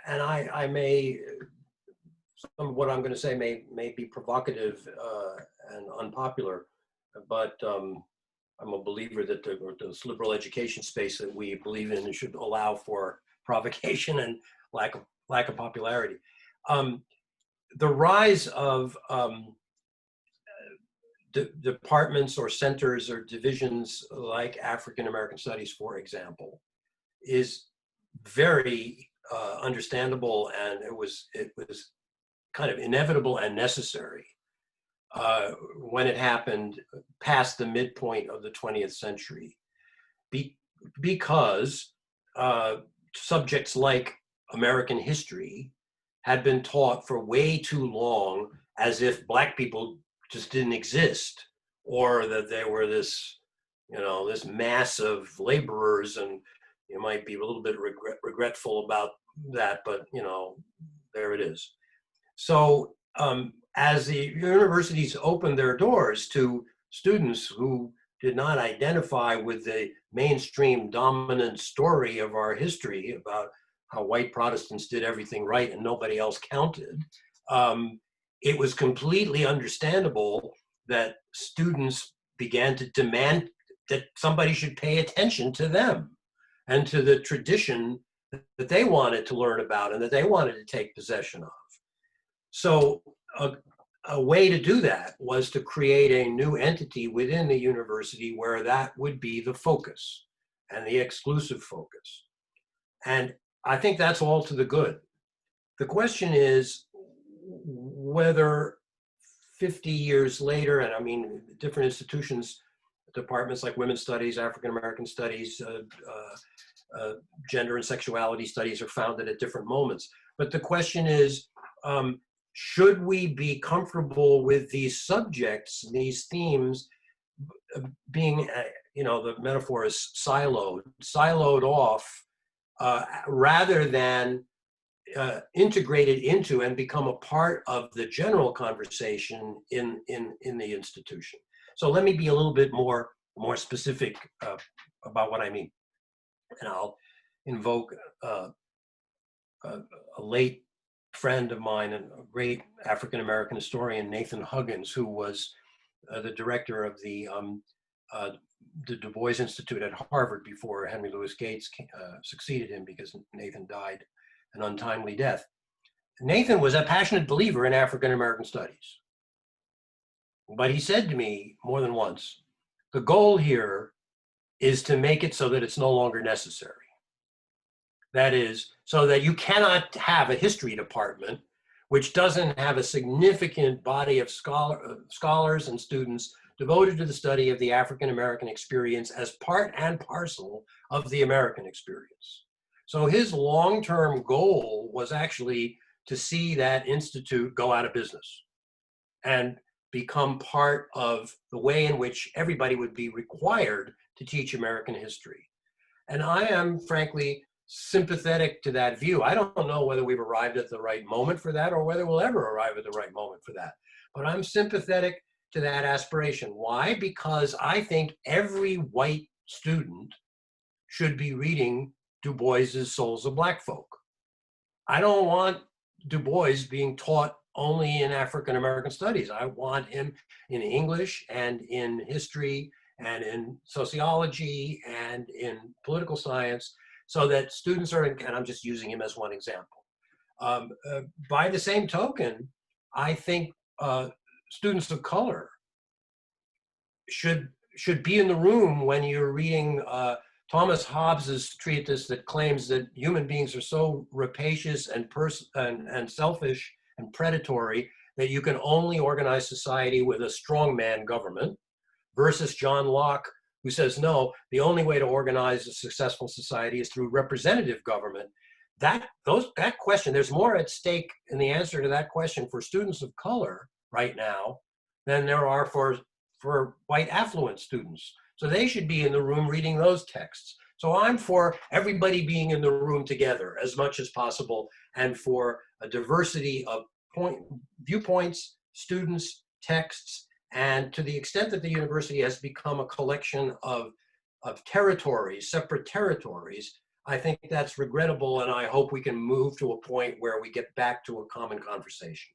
And I may, some of what I'm going to say may be provocative and unpopular, but I'm a believer that this liberal education space that we believe in should allow for provocation and lack of popularity. The rise of departments or centers or divisions like African American Studies, for example, is very understandable, and it was kind of inevitable and necessary when it happened past the midpoint of the 20th century, because subjects like American history had been taught for way too long as if Black people just didn't exist, or that they were this, you know, this mass of laborers, and you might be a little bit regretful about that, but you know, there it is. So as the universities opened their doors to students who did not identify with the mainstream dominant story of our history about how white Protestants did everything right and nobody else counted, it was completely understandable that students began to demand that somebody should pay attention to them and to the tradition that they wanted to learn about and that they wanted to take possession of. So a way to do that was to create a new entity within the university where that would be the focus and the exclusive focus. And I think that's all to the good. The question is whether 50 years later, and I mean, different institutions, departments like women's studies, African American studies, gender and sexuality studies are founded at different moments. But the question is, should we be comfortable with these subjects, these themes being, the metaphor is siloed off, rather than integrated into and become a part of the general conversation in the institution. So let me be a little bit more specific about what I mean. And I'll invoke a late friend of mine and a great African-American historian, Nathan Huggins, who was the director of the Du Bois Institute at Harvard before Henry Louis Gates succeeded him, because Nathan died an untimely death. Nathan was a passionate believer in African-American studies. But he said to me more than once, the goal here is to make it so that it's no longer necessary. That is, so that you cannot have a history department which doesn't have a significant body of scholars and students devoted to the study of the African-American experience as part and parcel of the American experience. So his long-term goal was actually to see that institute go out of business and become part of the way in which everybody would be required to teach American history. And I am, frankly, sympathetic to that view. I don't know whether we've arrived at the right moment for that or whether we'll ever arrive at the right moment for that. But I'm sympathetic to that aspiration. Why? Because I think every white student should be reading Du Bois's Souls of Black Folk. I don't want Du Bois being taught only in African American studies. I want him in English and in history and in sociology and in political science, so that students are, and I'm just using him as one example. By the same token, I think students of color should be in the room when you're reading Thomas Hobbes's treatise that claims that human beings are so rapacious and selfish and predatory that you can only organize society with a strongman government, versus John Locke, who says, no, the only way to organize a successful society is through representative government. That question, there's more at stake in the answer to that question for students of color right now than there are for white affluent students. So they should be in the room reading those texts. So I'm for everybody being in the room together as much as possible, and for a diversity of viewpoints, students, texts, and to the extent that the university has become a collection of territories, separate territories, I think that's regrettable, and I hope we can move to a point where we get back to a common conversation.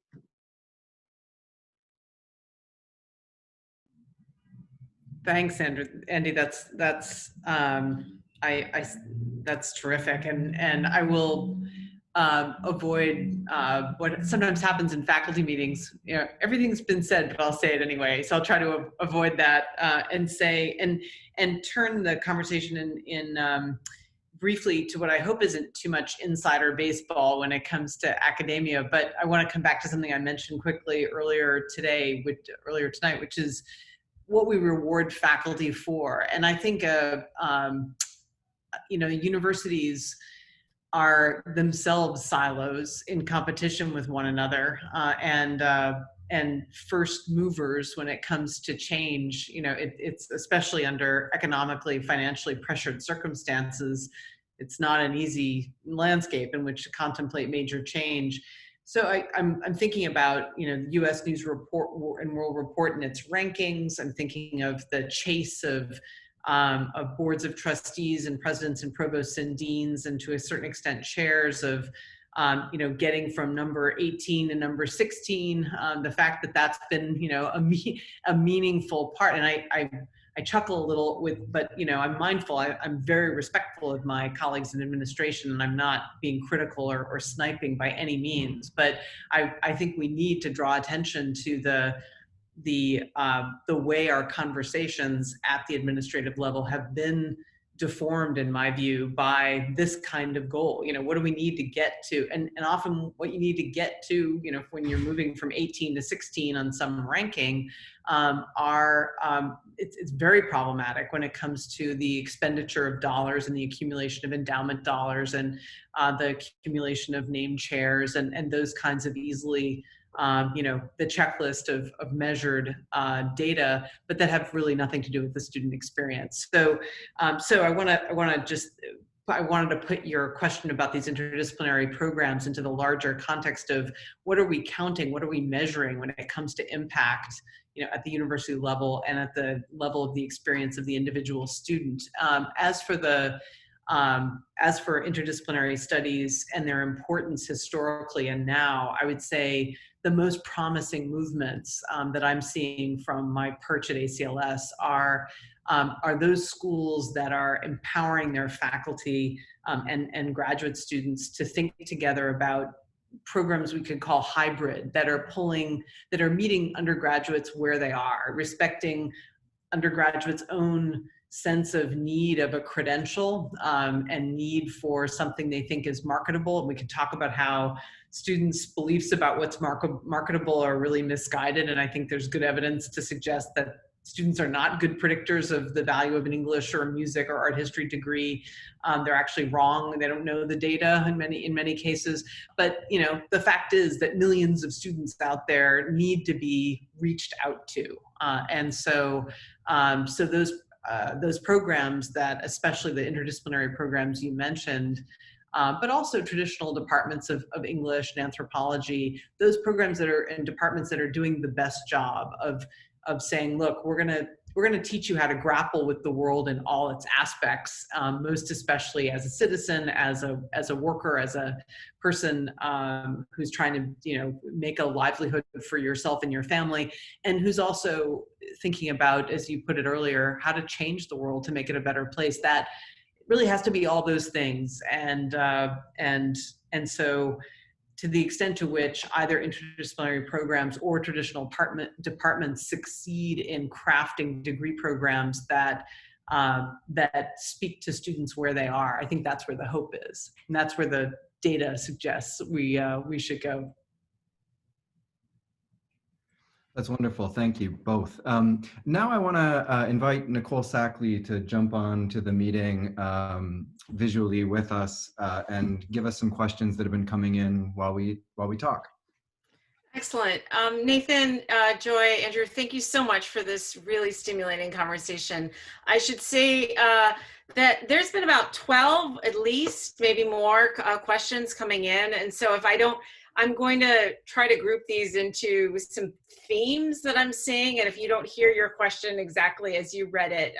Thanks, Andy. That's terrific, and I will avoid what sometimes happens in faculty meetings. Everything's been said, but I'll say it anyway. So I'll try to avoid that and say and turn the conversation in briefly to what I hope isn't too much insider baseball when it comes to academia. But I want to come back to something I mentioned quickly earlier tonight, which is what we reward faculty for. And I think universities are themselves silos in competition with one another, and first movers when it comes to change. It's especially under economically, financially pressured circumstances, it's not an easy landscape in which to contemplate major change. So I'm thinking about, the U.S. News Report and World Report and its rankings. I'm thinking of the chase of boards of trustees and presidents and provosts and deans, and to a certain extent chairs of, getting from number 18 to number 16. The fact that that's been, a meaningful part. And I chuckle a little but I'm mindful. I'm very respectful of my colleagues in administration, and I'm not being critical or sniping by any means. But I think we need to draw attention to the way our conversations at the administrative level have been deformed, in my view, by this kind of goal. You know, what do we need to get to? And often what you need to get to, you know, when you're moving from 18 to 16 on some ranking, it's very problematic when it comes to the expenditure of dollars and the accumulation of endowment dollars and the accumulation of named chairs and those kinds of easily you know, the checklist of measured data, but that have really nothing to do with the student experience. So, I wanted to put your question about these interdisciplinary programs into the larger context of what are we counting, what are we measuring when it comes to impact, you know, at the university level and at the level of the experience of the individual student. As for interdisciplinary studies and their importance historically and now, I would say the most promising movements that I'm seeing from my perch at ACLS are those schools that are empowering their faculty and graduate students to think together about programs we could call hybrid that are meeting undergraduates where they are, respecting undergraduates' own sense of need of a credential and need for something they think is marketable. And we could talk about how students' beliefs about what's marketable are really misguided. And I think there's good evidence to suggest that students are not good predictors of the value of an English or a music or art history degree. They're actually wrong. They don't know the data in many cases. But you know, the fact is that millions of students out there need to be reached out to. And so those programs that, especially the interdisciplinary programs you mentioned, but also traditional departments of English and anthropology, those programs that are in departments that are doing the best job of saying, look, we're gonna teach you how to grapple with the world in all its aspects, most especially as a citizen, as a worker, as a person who's trying to, you know, make a livelihood for yourself and your family, and who's also thinking about, as you put it earlier, how to change the world to make it a better place. That really has to be all those things, and so to the extent to which either interdisciplinary programs or traditional departments succeed in crafting degree programs that speak to students where they are, I think that's where the hope is, and that's where the data suggests we should go. That's wonderful. Thank you both. Now I want to invite Nicole Sackley to jump on to the meeting visually with us and give us some questions that have been coming in while we talk. Excellent. Nathan, Joy, Andrew, thank you so much for this really stimulating conversation. I should say that there's been about 12, at least, maybe more questions coming in. And so if I don't, I'm going to try to group these into some themes that I'm seeing. And if you don't hear your question exactly as you read it,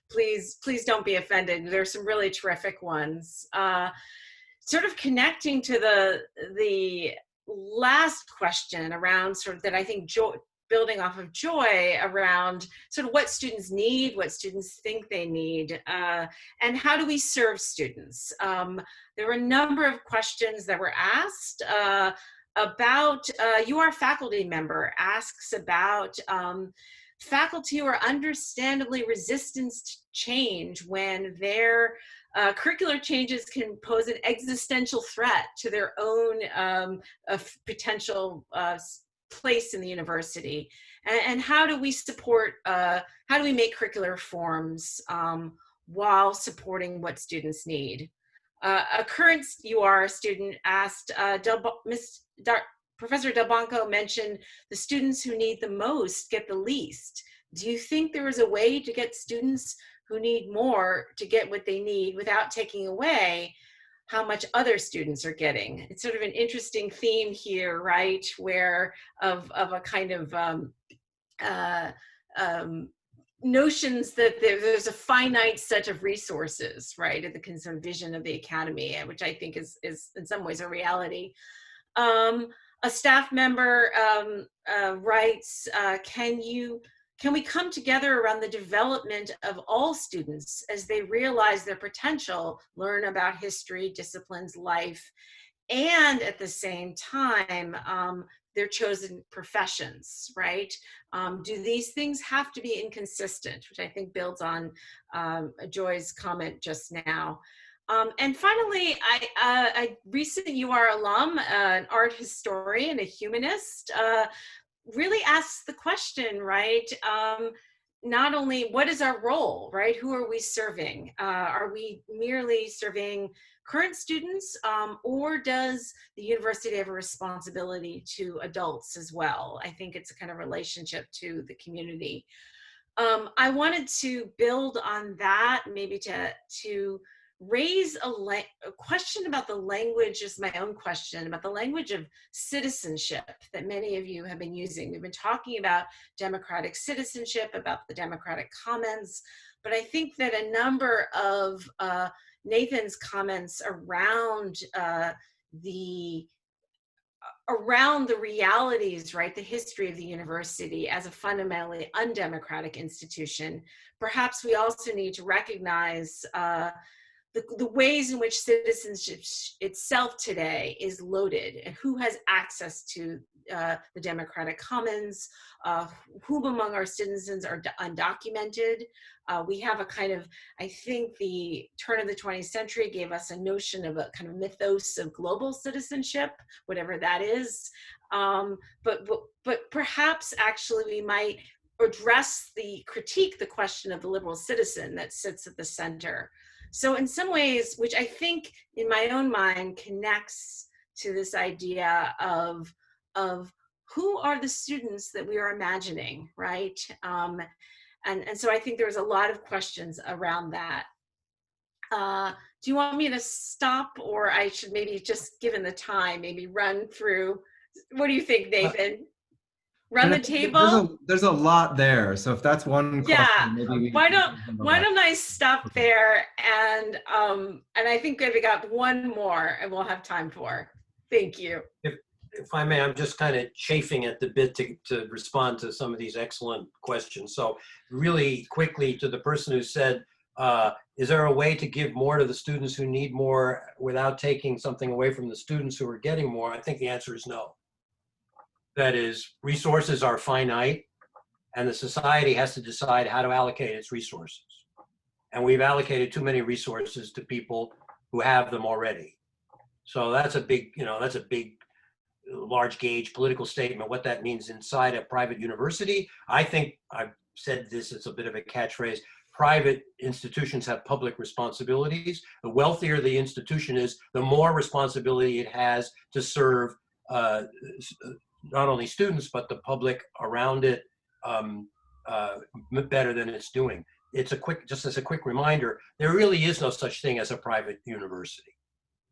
please don't be offended. There's some really terrific ones. Sort of connecting to the last question around sort of that, I think building off of Joy around sort of what students need, what students think they need, and how do we serve students? There were a number of questions that were asked about, you are a faculty member, asks about faculty who are understandably resistant to change when their curricular changes can pose an existential threat to their own potential place in the university. And how do we support, how do we make curricular reforms while supporting what students need? A current UR student asked, Professor Delbanco mentioned the students who need the most get the least. Do you think there is a way to get students who need more to get what they need without taking away how much other students are getting? It's sort of an interesting theme here, right? Where of a kind of notions that there's a finite set of resources, right? At the kind of vision of the academy, which I think is in some ways a reality. A staff member writes, can we come together around the development of all students as they realize their potential, learn about history, disciplines, life, and at the same time, their chosen professions, right? Do these things have to be inconsistent, which I think builds on Joy's comment just now. And finally, a recent UR alum, an art historian, a humanist, really asks the question, right? Not only what is our role, right? Who are we serving? Are we merely serving current students, or does the university have a responsibility to adults as well? I think it's a kind of relationship to the community. I wanted to build on that, maybe to raise a question about the language, just my own question about the language of citizenship that many of you have been using. We've been talking about democratic citizenship, about the democratic commons, but I think that a number of Nathan's comments around the realities, right, the history of the university as a fundamentally undemocratic institution, perhaps we also need to recognize the ways in which citizenship itself today is loaded, and who has access to the democratic commons, whom among our citizens are undocumented. We have a kind of, I think the turn of the 20th century gave us a notion of a kind of mythos of global citizenship, whatever that is. But perhaps actually we might critique the question of the liberal citizen that sits at the center. So in some ways, which I think in my own mind connects to this idea of who are the students that we are imagining, right? And so I think there's a lot of questions around that. Do you want me to stop, or I should maybe just, given the time, maybe run through? What do you think, Nathan? Run the table? There's a lot there. So if that's one question, maybe why don't I stop there, and I think we got one more and we'll have time for. Thank you. If I may, I'm just kind of chafing at the bit to respond to some of these excellent questions. So really quickly, to the person who said, is there a way to give more to the students who need more without taking something away from the students who are getting more? I think the answer is no. That is, resources are finite, and the society has to decide how to allocate its resources. And we've allocated too many resources to people who have them already. So that's a big, large gauge political statement. What that means inside a private university, I think I've said this, it's a bit of a catchphrase. Private institutions have public responsibilities. The wealthier the institution is, the more responsibility it has to serve not only students, but the public around it better than it's doing. Just as a quick reminder, there really is no such thing as a private university,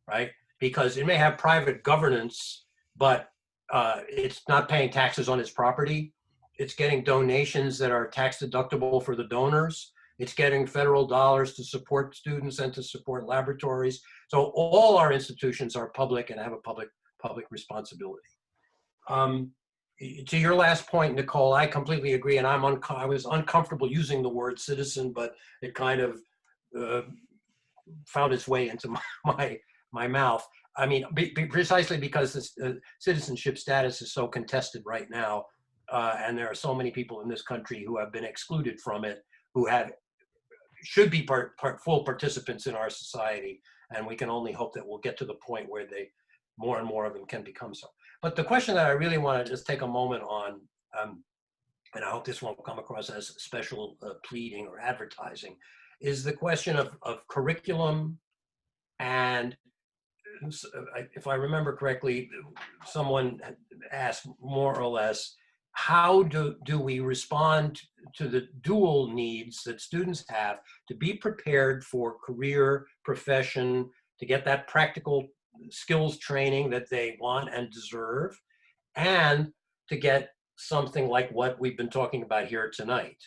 right? Because it may have private governance, but it's not paying taxes on its property. It's getting donations that are tax deductible for the donors. It's getting federal dollars to support students and to support laboratories. So all our institutions are public and have a public responsibility. To your last point, Nicole, I completely agree, and I was uncomfortable using the word citizen, but it kind of found its way into my mouth. I mean, precisely because this citizenship status is so contested right now, and there are so many people in this country who have been excluded from it, who should be full participants in our society, and we can only hope that we'll get to the point where more and more of them can become so. But the question that I really want to just take a moment on, and I hope this won't come across as special pleading or advertising, is the question of curriculum. And if I remember correctly, someone asked more or less, how do we respond to the dual needs that students have to be prepared for career, profession, to get that practical skills training that they want and deserve, and to get something like what we've been talking about here tonight.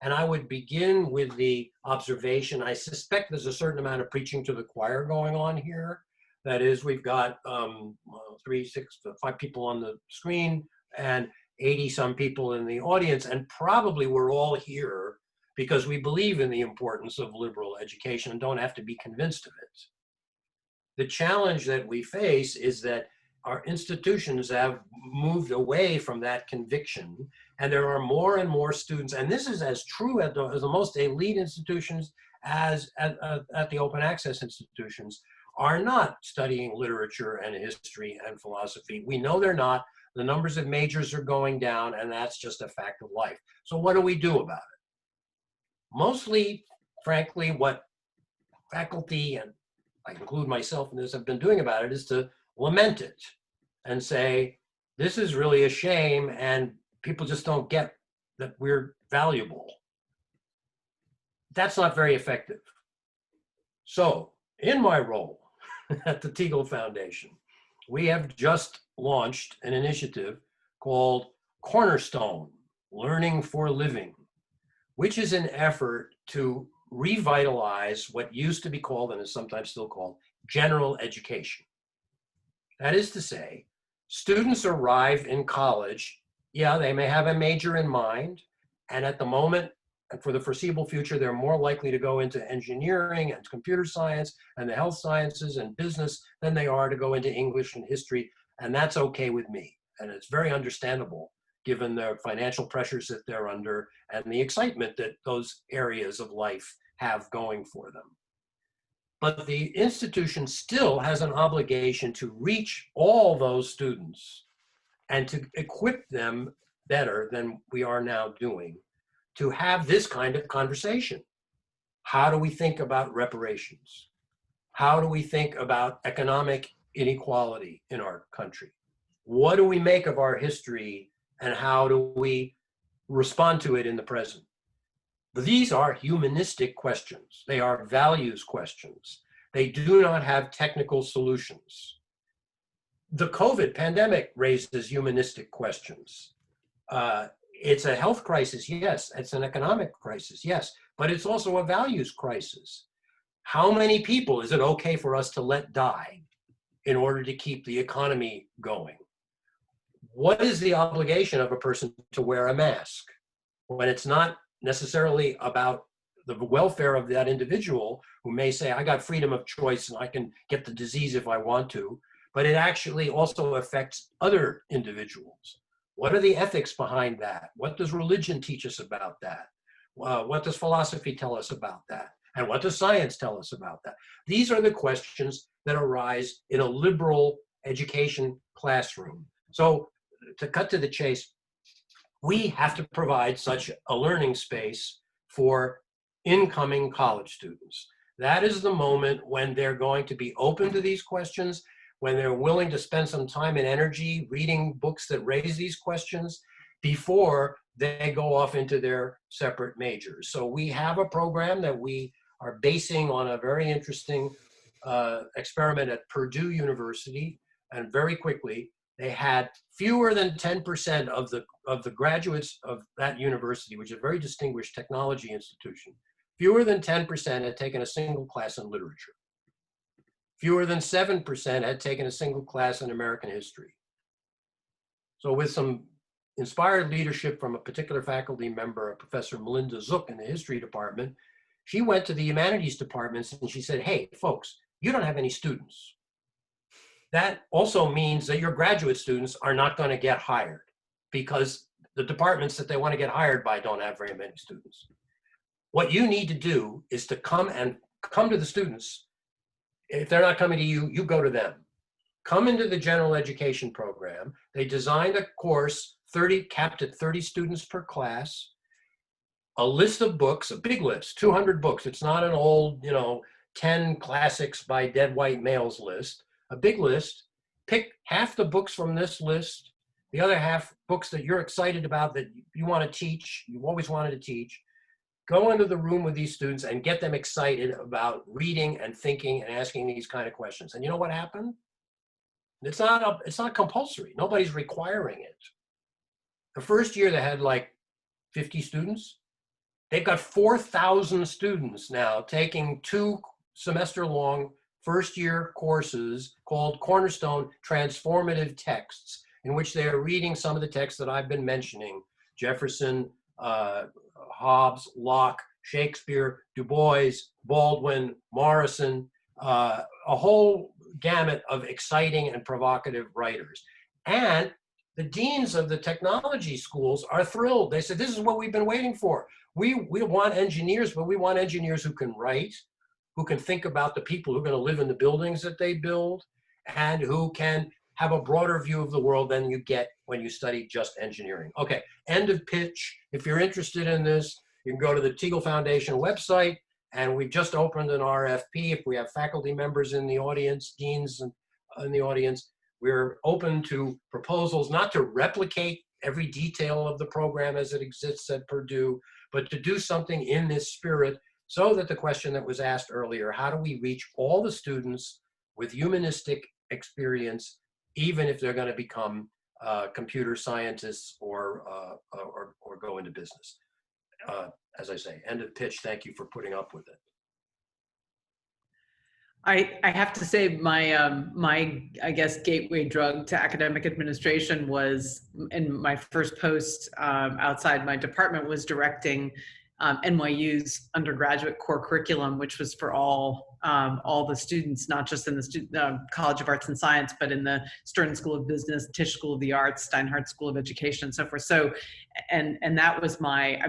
And I would begin with the observation, I suspect there's a certain amount of preaching to the choir going on here. That is, we've got 5 people on the screen and 80 some people in the audience, and probably we're all here because we believe in the importance of liberal education and don't have to be convinced of it. The challenge that we face is that our institutions have moved away from that conviction, and there are more and more students, and this is as true at the most elite institutions as at the open access institutions, are not studying literature and history and philosophy. We know they're not. The numbers of majors are going down, and that's just a fact of life. So what do we do about it? Mostly, frankly, what faculty, and I include myself in this, have been doing about it is to lament it and say, this is really a shame, and people just don't get that we're valuable. That's not very effective. So, in my role at the Teagle Foundation, we have just launched an initiative called Cornerstone, Learning for Living, which is an effort to revitalize what used to be called, and is sometimes still called, general education. That is to say, students arrive in college, yeah, they may have a major in mind, and at the moment, and for the foreseeable future, they're more likely to go into engineering and computer science and the health sciences and business than they are to go into English and history, and that's okay with me. And it's very understandable given the financial pressures that they're under and the excitement that those areas of life have going for them. But the institution still has an obligation to reach all those students and to equip them better than we are now doing to have this kind of conversation. How do we think about reparations? How do we think about economic inequality in our country? What do we make of our history, and how do we respond to it in the present? These are humanistic questions. They are values questions. They do not have technical solutions. The COVID pandemic raises humanistic questions. It's a health crisis, yes. It's an economic crisis, yes. But it's also a values crisis. How many people is it okay for us to let die in order to keep the economy going? What is the obligation of a person to wear a mask when it's not necessarily about the welfare of that individual who may say, I got freedom of choice and I can get the disease if I want to, but it actually also affects other individuals? What are the ethics behind that? What does religion teach us about that? What does philosophy tell us about that? And what does science tell us about that? These are the questions that arise in a liberal education classroom. So to cut to the chase, we have to provide such a learning space for incoming college students. That is the moment when they're going to be open to these questions, when they're willing to spend some time and energy reading books that raise these questions before they go off into their separate majors. So we have a program that we are basing on a very interesting experiment at Purdue University, and very quickly they had fewer than 10% of the graduates of that university, which is a very distinguished technology institution, fewer than 10% had taken a single class in literature. Fewer than 7% had taken a single class in American history. So with some inspired leadership from a particular faculty member, Professor Melinda Zook in the history department, she went to the humanities departments and she said, hey, folks, you don't have any students. That also means that your graduate students are not going to get hired because the departments that they want to get hired by don't have very many students. What you need to do is to come to the students. If they're not coming to you, you go to them. Come into the general education program. They designed a course, capped at 30 students per class, a list of books, a big list, 200 books. It's not an old, 10 classics by dead white males list, a big list. Pick half the books from this list, the other half books that you're excited about, that you want to teach, you've always wanted to teach. Go into the room with these students and get them excited about reading and thinking and asking these kind of questions. And you know what happened? It's not compulsory. Nobody's requiring it. The first year they had like 50 students. They've got 4,000 students now taking 2 semester-long first-year courses called Cornerstone Transformative Texts, in which they are reading some of the texts that I've been mentioning: Jefferson, Hobbes, Locke, Shakespeare, Du Bois, Baldwin, Morrison, a whole gamut of exciting and provocative writers. And the deans of the technology schools are thrilled. They said, this is what we've been waiting for. We want engineers, but we want engineers who can write, who can think about the people who are going to live in the buildings that they build, and who can have a broader view of the world than you get when you study just engineering. Okay, end of pitch. If you're interested in this, you can go to the Teagle Foundation website, and we've just opened an RFP. If we have faculty members in the audience, deans in the audience, we're open to proposals, not to replicate every detail of the program as it exists at Purdue, but to do something in this spirit, so that the question that was asked earlier, how do we reach all the students with humanistic experience, even if they're going to become computer scientists or go into business? As I say, end of pitch. Thank you for putting up with it. I have to say my I guess gateway drug to academic administration was, in my first post outside my department, was directing NYU's undergraduate core curriculum, which was for all the students, not just in the College of Arts and Science, but in the Stern School of Business, Tisch School of the Arts, Steinhardt School of Education, and so forth. So, and that was my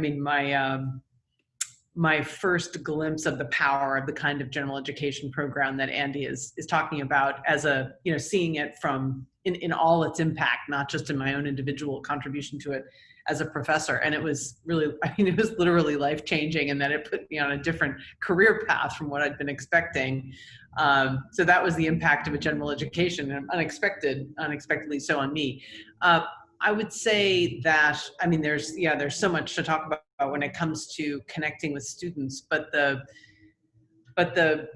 first glimpse of the power of the kind of general education program that Andy is talking about, as a, seeing it from in all its impact, not just in my own individual contribution to it as a professor. And it was really, it was literally life-changing, and then it put me on a different career path from what I'd been expecting. So that was the impact of a general education, and unexpectedly so on me. I would say that, there's so much to talk about when it comes to connecting with students, but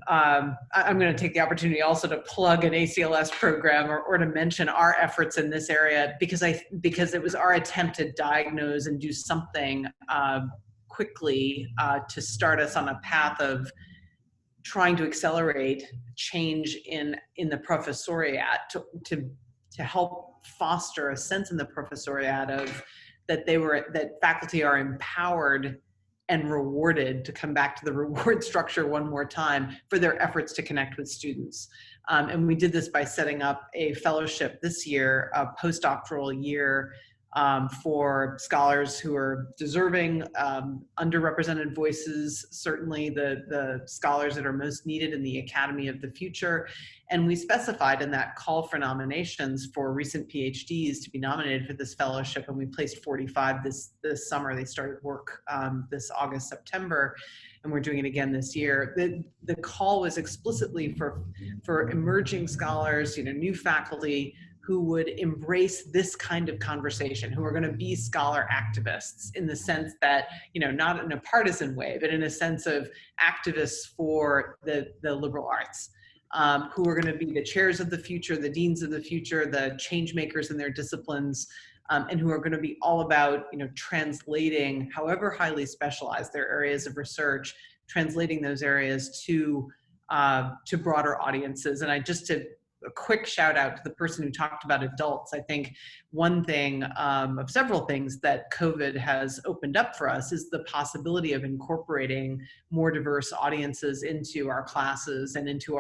I'm going to take the opportunity also to plug an ACLS program, or to mention our efforts in this area, because it was our attempt to diagnose and do something quickly to start us on a path of trying to accelerate change in the professoriate, to help foster a sense in the professoriate of that faculty are empowered and rewarded, to come back to the reward structure one more time, for their efforts to connect with students. And we did this by setting up a fellowship this year, a postdoctoral year, for scholars who are deserving, underrepresented voices, certainly the scholars that are most needed in the academy of the future. And we specified in that call for nominations for recent PhDs to be nominated for this fellowship, and we placed 45 this summer. They started work this August, September, and we're doing it again this year. The call was explicitly for emerging scholars, new faculty, who would embrace this kind of conversation, who are going to be scholar activists, in the sense that, not in a partisan way, but in a sense of activists for the liberal arts, who are going to be the chairs of the future, the deans of the future, the change makers in their disciplines, and who are going to be all about, translating, however highly specialized their areas of research, translating those areas to broader audiences. And a quick shout out to the person who talked about adults. I think one thing of several things that COVID has opened up for us is the possibility of incorporating more diverse audiences into our classes and into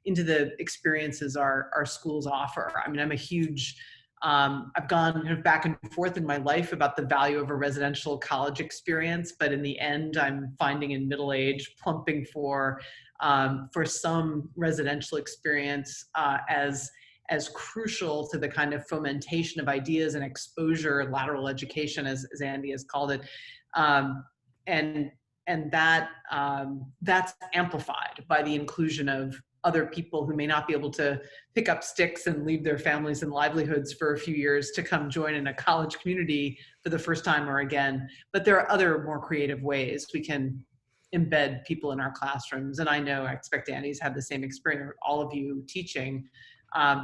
the experiences our schools offer. I'm a huge, I've gone kind of back and forth in my life about the value of a residential college experience, but in the end, I'm finding in middle age plumping for some residential experience as crucial to the kind of fomentation of ideas and exposure, lateral education, as Andy has called it, and that's amplified by the inclusion of other people who may not be able to pick up sticks and leave their families and livelihoods for a few years to come join in a college community for the first time or again. But there are other more creative ways we can embed people in our classrooms. And I expect Andy's had the same experience, all of you teaching,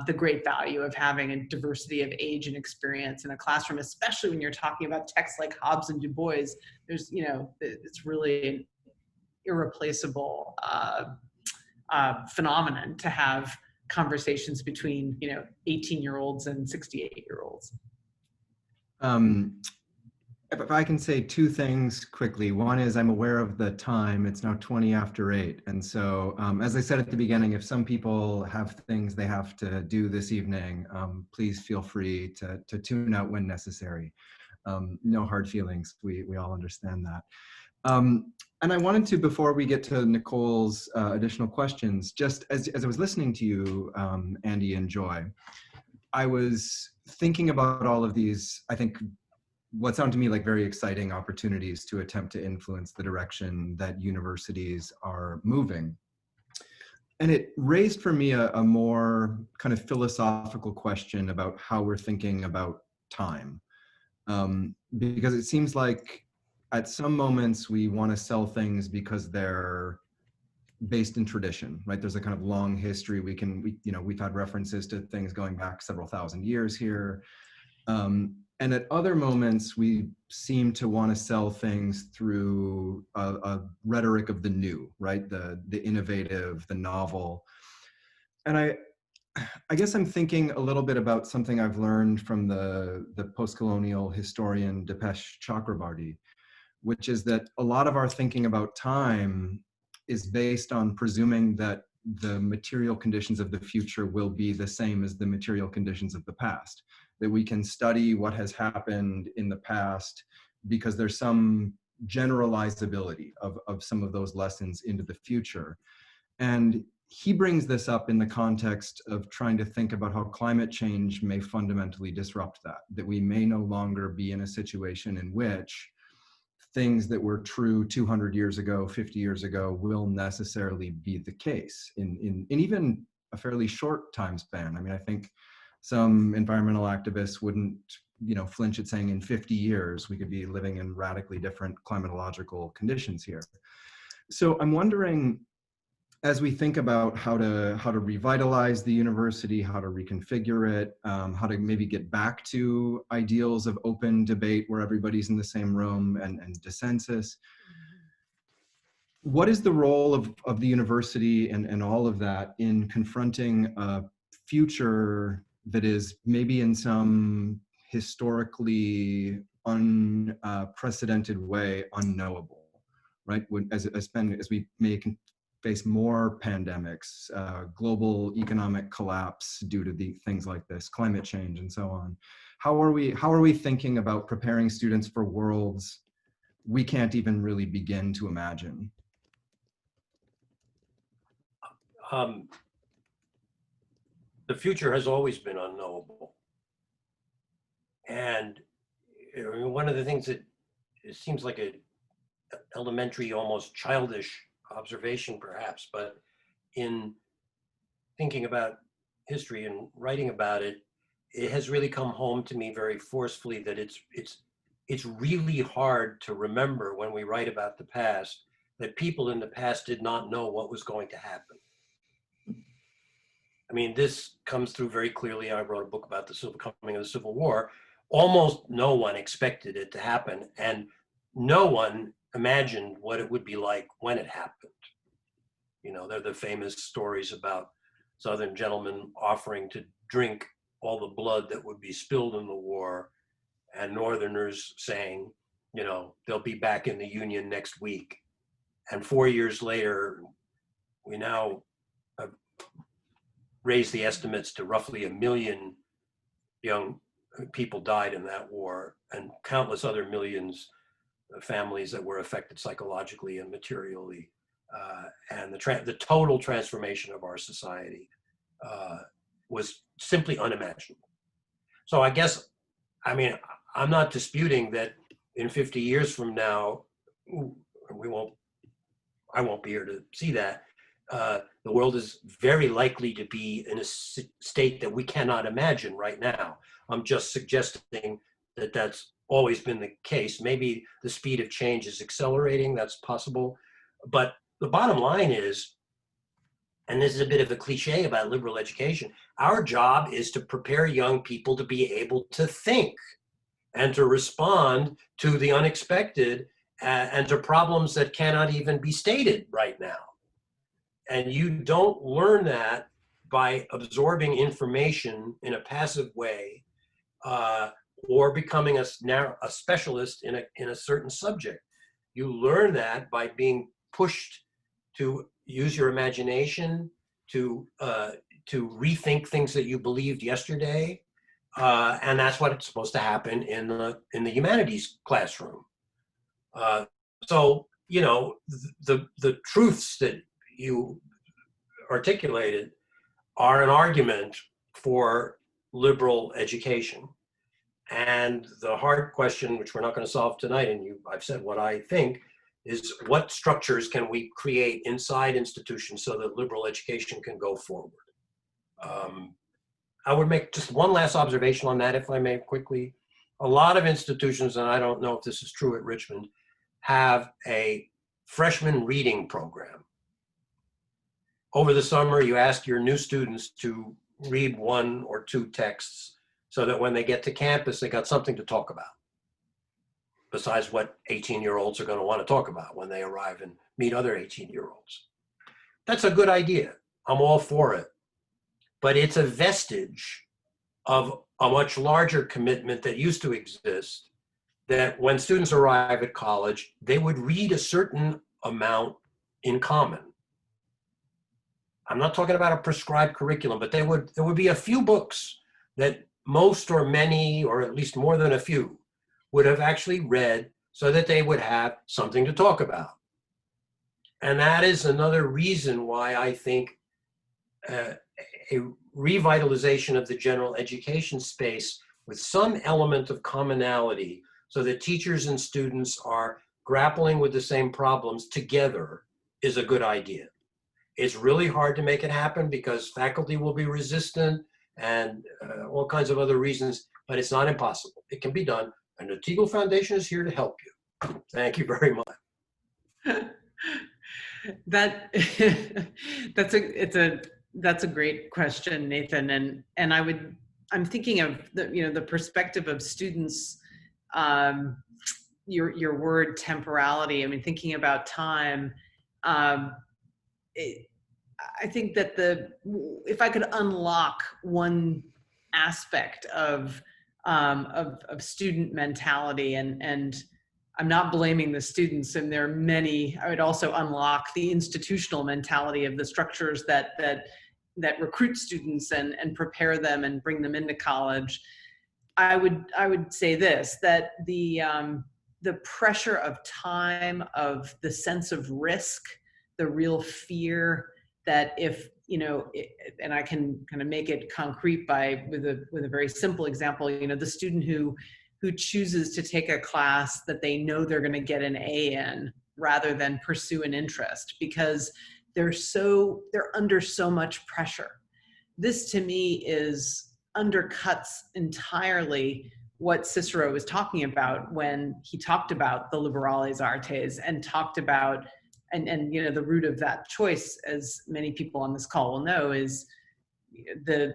the great value of having a diversity of age and experience in a classroom, especially when you're talking about texts like Hobbes and Du Bois. There's, it's really an irreplaceable phenomenon to have conversations between, 18-year-olds and 68-year-olds. If I can say two things quickly. One is I'm aware of the time. It's now 20 after 8. And so, as I said at the beginning, if some people have things they have to do this evening, please feel free to tune out when necessary. No hard feelings. We all understand that. And I wanted to, before we get to Nicole's additional questions, just as I was listening to you, Andy and Joy, I was thinking about all of these, I think, what sound to me like very exciting opportunities to attempt to influence the direction that universities are moving. And it raised for me a more kind of philosophical question about how we're thinking about time. Because it seems like at some moments we want to sell things because they're based in tradition, right? There's a kind of long history. We've had references to things going back several thousand years here. And at other moments, we seem to want to sell things through a rhetoric of the new, right? The innovative, the novel. And I guess I'm thinking a little bit about something I've learned from the post-colonial historian Dipesh Chakrabarty, which is that a lot of our thinking about time is based on presuming that the material conditions of the future will be the same as the material conditions of the past, that we can study what has happened in the past because there's some generalizability of some of those lessons into the future. And he brings this up in the context of trying to think about how climate change may fundamentally disrupt that we may no longer be in a situation in which things that were true 200 years ago, 50 years ago, will necessarily be the case in even a fairly short time span. I mean, I think some environmental activists wouldn't, flinch at saying in 50 years, we could be living in radically different climatological conditions here. So I'm wondering, as we think about how to revitalize the university, how to reconfigure it, how to maybe get back to ideals of open debate where everybody's in the same room and dissensus, what is the role of the university and all of that in confronting a future that is maybe in some historically unprecedented way unknowable, right? As we may face more pandemics, global economic collapse due to things like this, climate change, and so on. How are we thinking about preparing students for worlds we can't even really begin to imagine? The future has always been unknowable. And one of the things that it seems like an elementary, almost childish observation perhaps, but in thinking about history and writing about it, it has really come home to me very forcefully that it's really hard to remember when we write about the past that people in the past did not know what was going to happen. I mean, this comes through very clearly. I wrote a book about the coming of the Civil War. Almost no one expected it to happen, and no one imagined what it would be like when it happened. They're the famous stories about Southern gentlemen offering to drink all the blood that would be spilled in the war, and Northerners saying, they'll be back in the Union next week. And 4 years later, we now have raised the estimates to roughly 1 million young people died in that war, and countless other millions of families that were affected psychologically and materially. And the total transformation of our society was simply unimaginable. So I guess, I'm not disputing that in 50 years from now, I won't be here to see that. The world is very likely to be in a state that we cannot imagine right now. I'm just suggesting that that's always been the case. Maybe the speed of change is accelerating, that's possible. But the bottom line is, and this is a bit of a cliche about liberal education, our job is to prepare young people to be able to think and to respond to the unexpected and to problems that cannot even be stated right now. And you don't learn that by absorbing information in a passive way or becoming a specialist in a certain subject. You learn that by being pushed to use your imagination, to rethink things that you believed yesterday, and that's what's supposed to happen in the humanities classroom. So you know, the truths that you articulated are an argument for liberal education. And the hard question, which we're not going to solve tonight, and I've said what I think, is what structures can we create inside institutions so that liberal education can go forward? I would make just one last observation on that, if I may quickly. A lot of institutions, and I don't know if this is true at Richmond, have a freshman reading program. Over the summer, you ask your new students to read 1 or 2 texts so that when they get to campus, they got something to talk about, besides what 18-year-olds are going to want to talk about when they arrive and meet other 18-year-olds. That's a good idea. I'm all for it. But it's a vestige of a much larger commitment that used to exist, that when students arrive at college, they would read a certain amount in common. I'm not talking about a prescribed curriculum, but there would be a few books that most or many, or at least more than a few, would have actually read so that they would have something to talk about. And that is another reason why I think a revitalization of the general education space with some element of commonality so that teachers and students are grappling with the same problems together is a good idea. It's really hard to make it happen because faculty will be resistant and all kinds of other reasons, but it's not impossible. It can be done, and the Teagle Foundation is here to help you. Thank you very much. That's a great question, Nathan, and I'm thinking of the perspective of students. Your word temporality. I mean, thinking about time. I think that if I could unlock one aspect of student mentality, and I'm not blaming the students, and there are many, I would also unlock the institutional mentality of the structures that recruit students and prepare them and bring them into college. I would say this, that the pressure of time, of the sense of risk, the real fear that if, and I can kind of make it concrete with a very simple example, the student who chooses to take a class that they know they're going to get an A in rather than pursue an interest because they're under so much pressure. This to me undercuts entirely what Cicero was talking about when he talked about the liberales artes and talked about and the root of that choice, as many people on this call will know, is the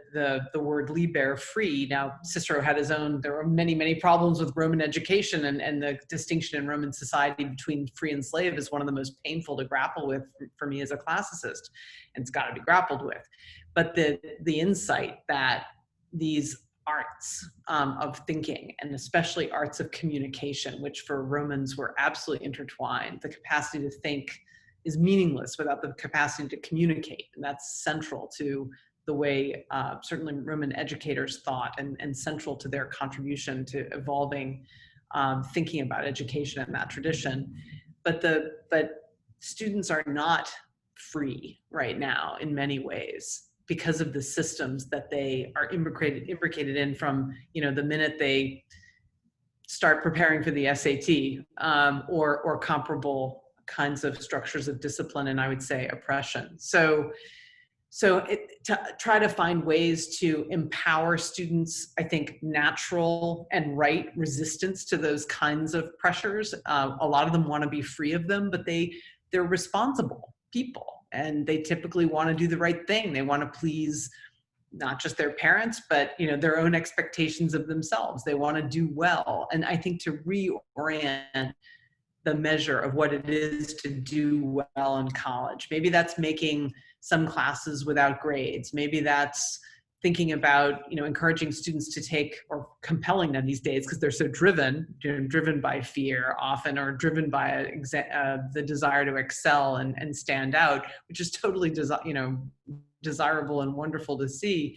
word liber, free. Now, Cicero had his own, there were many problems with Roman education, and the distinction in Roman society between free and slave is one of the most painful to grapple with for me as a classicist, and it's got to be grappled with. But the insight that these arts of thinking, and especially arts of communication, which for Romans were absolutely intertwined, the capacity to think is meaningless without the capacity to communicate, and that's central to the way certainly Roman educators thought, and central to their contribution to evolving thinking about education in that tradition. But students are not free right now in many ways because of the systems that they are imbricated in from the minute they start preparing for the SAT or comparable kinds of structures of discipline, and I would say oppression. So to try to find ways to empower students, I think natural and right resistance to those kinds of pressures. A lot of them want to be free of them, but they're responsible people, and they typically want to do the right thing. They want to please not just their parents, but their own expectations of themselves. They want to do well, and I think to reorient the measure of what it is to do well in college. Maybe that's making some classes without grades. Maybe that's thinking about, encouraging students to take, or compelling them these days because they're so driven, driven by fear often, or driven by the desire to excel and stand out, which is totally desirable and wonderful to see.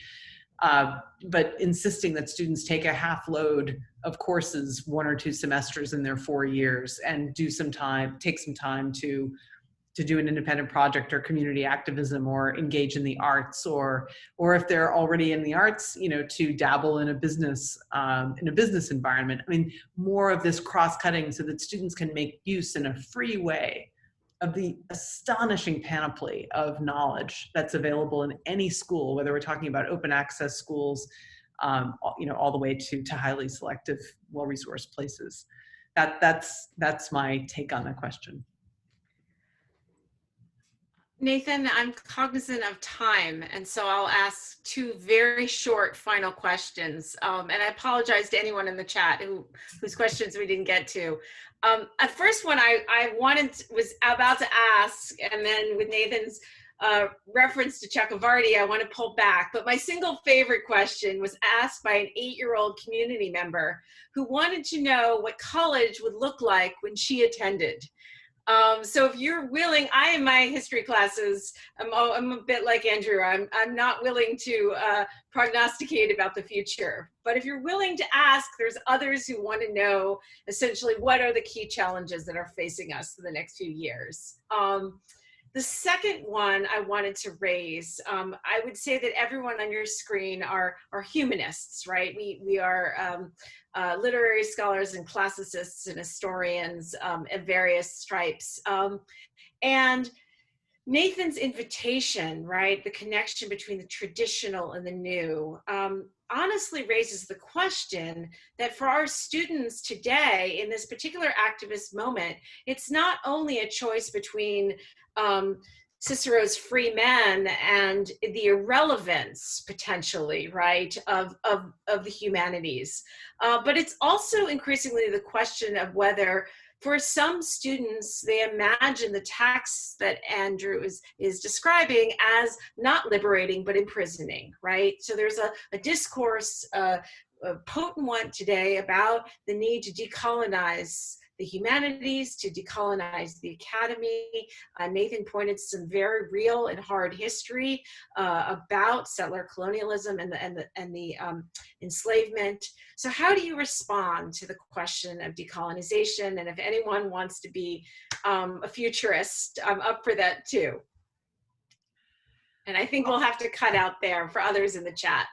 But insisting that students take a half load of courses 1 or 2 semesters in their 4 years and take some time to do an independent project or community activism or engage in the arts, or if they're already in the arts, to dabble in a business environment. I mean, more of this cross-cutting so that students can make use in a free way of the astonishing panoply of knowledge that's available in any school, whether we're talking about open access schools, all the way to highly selective, well-resourced places. That's my take on the question. Nathan, I'm cognizant of time, and so I'll ask 2 very short final questions. And I apologize to anyone in the chat whose questions we didn't get to. At first one I was about to ask, and then with Nathan's reference to Chakravarti, I want to pull back. But my single favorite question was asked by an 8-year-old community member who wanted to know what college would look like when she attended. So if you're willing, in my history classes, I'm a bit like Andrew. I'm not willing to prognosticate about the future. But if you're willing to ask, there's others who want to know essentially what are the key challenges that are facing us for the next few years. The second one I wanted to raise, I would say that everyone on your screen are humanists, right? We are literary scholars and classicists and historians of various stripes. And Nathan's invitation, right, the connection between the traditional and the new, honestly raises the question that for our students today in this particular activist moment, it's not only a choice between Cicero's free men and the irrelevance potentially, right, of the humanities. But it's also increasingly the question of whether for some students, they imagine the text that Andrew is describing as not liberating, but imprisoning, right? So there's a discourse, a potent one today about the need to decolonize the humanities, to decolonize the academy. Nathan pointed to some very real and hard history about settler colonialism and the enslavement. So how do you respond to the question of decolonization? And if anyone wants to be a futurist, I'm up for that too. And I think we'll have to cut out there for others in the chat.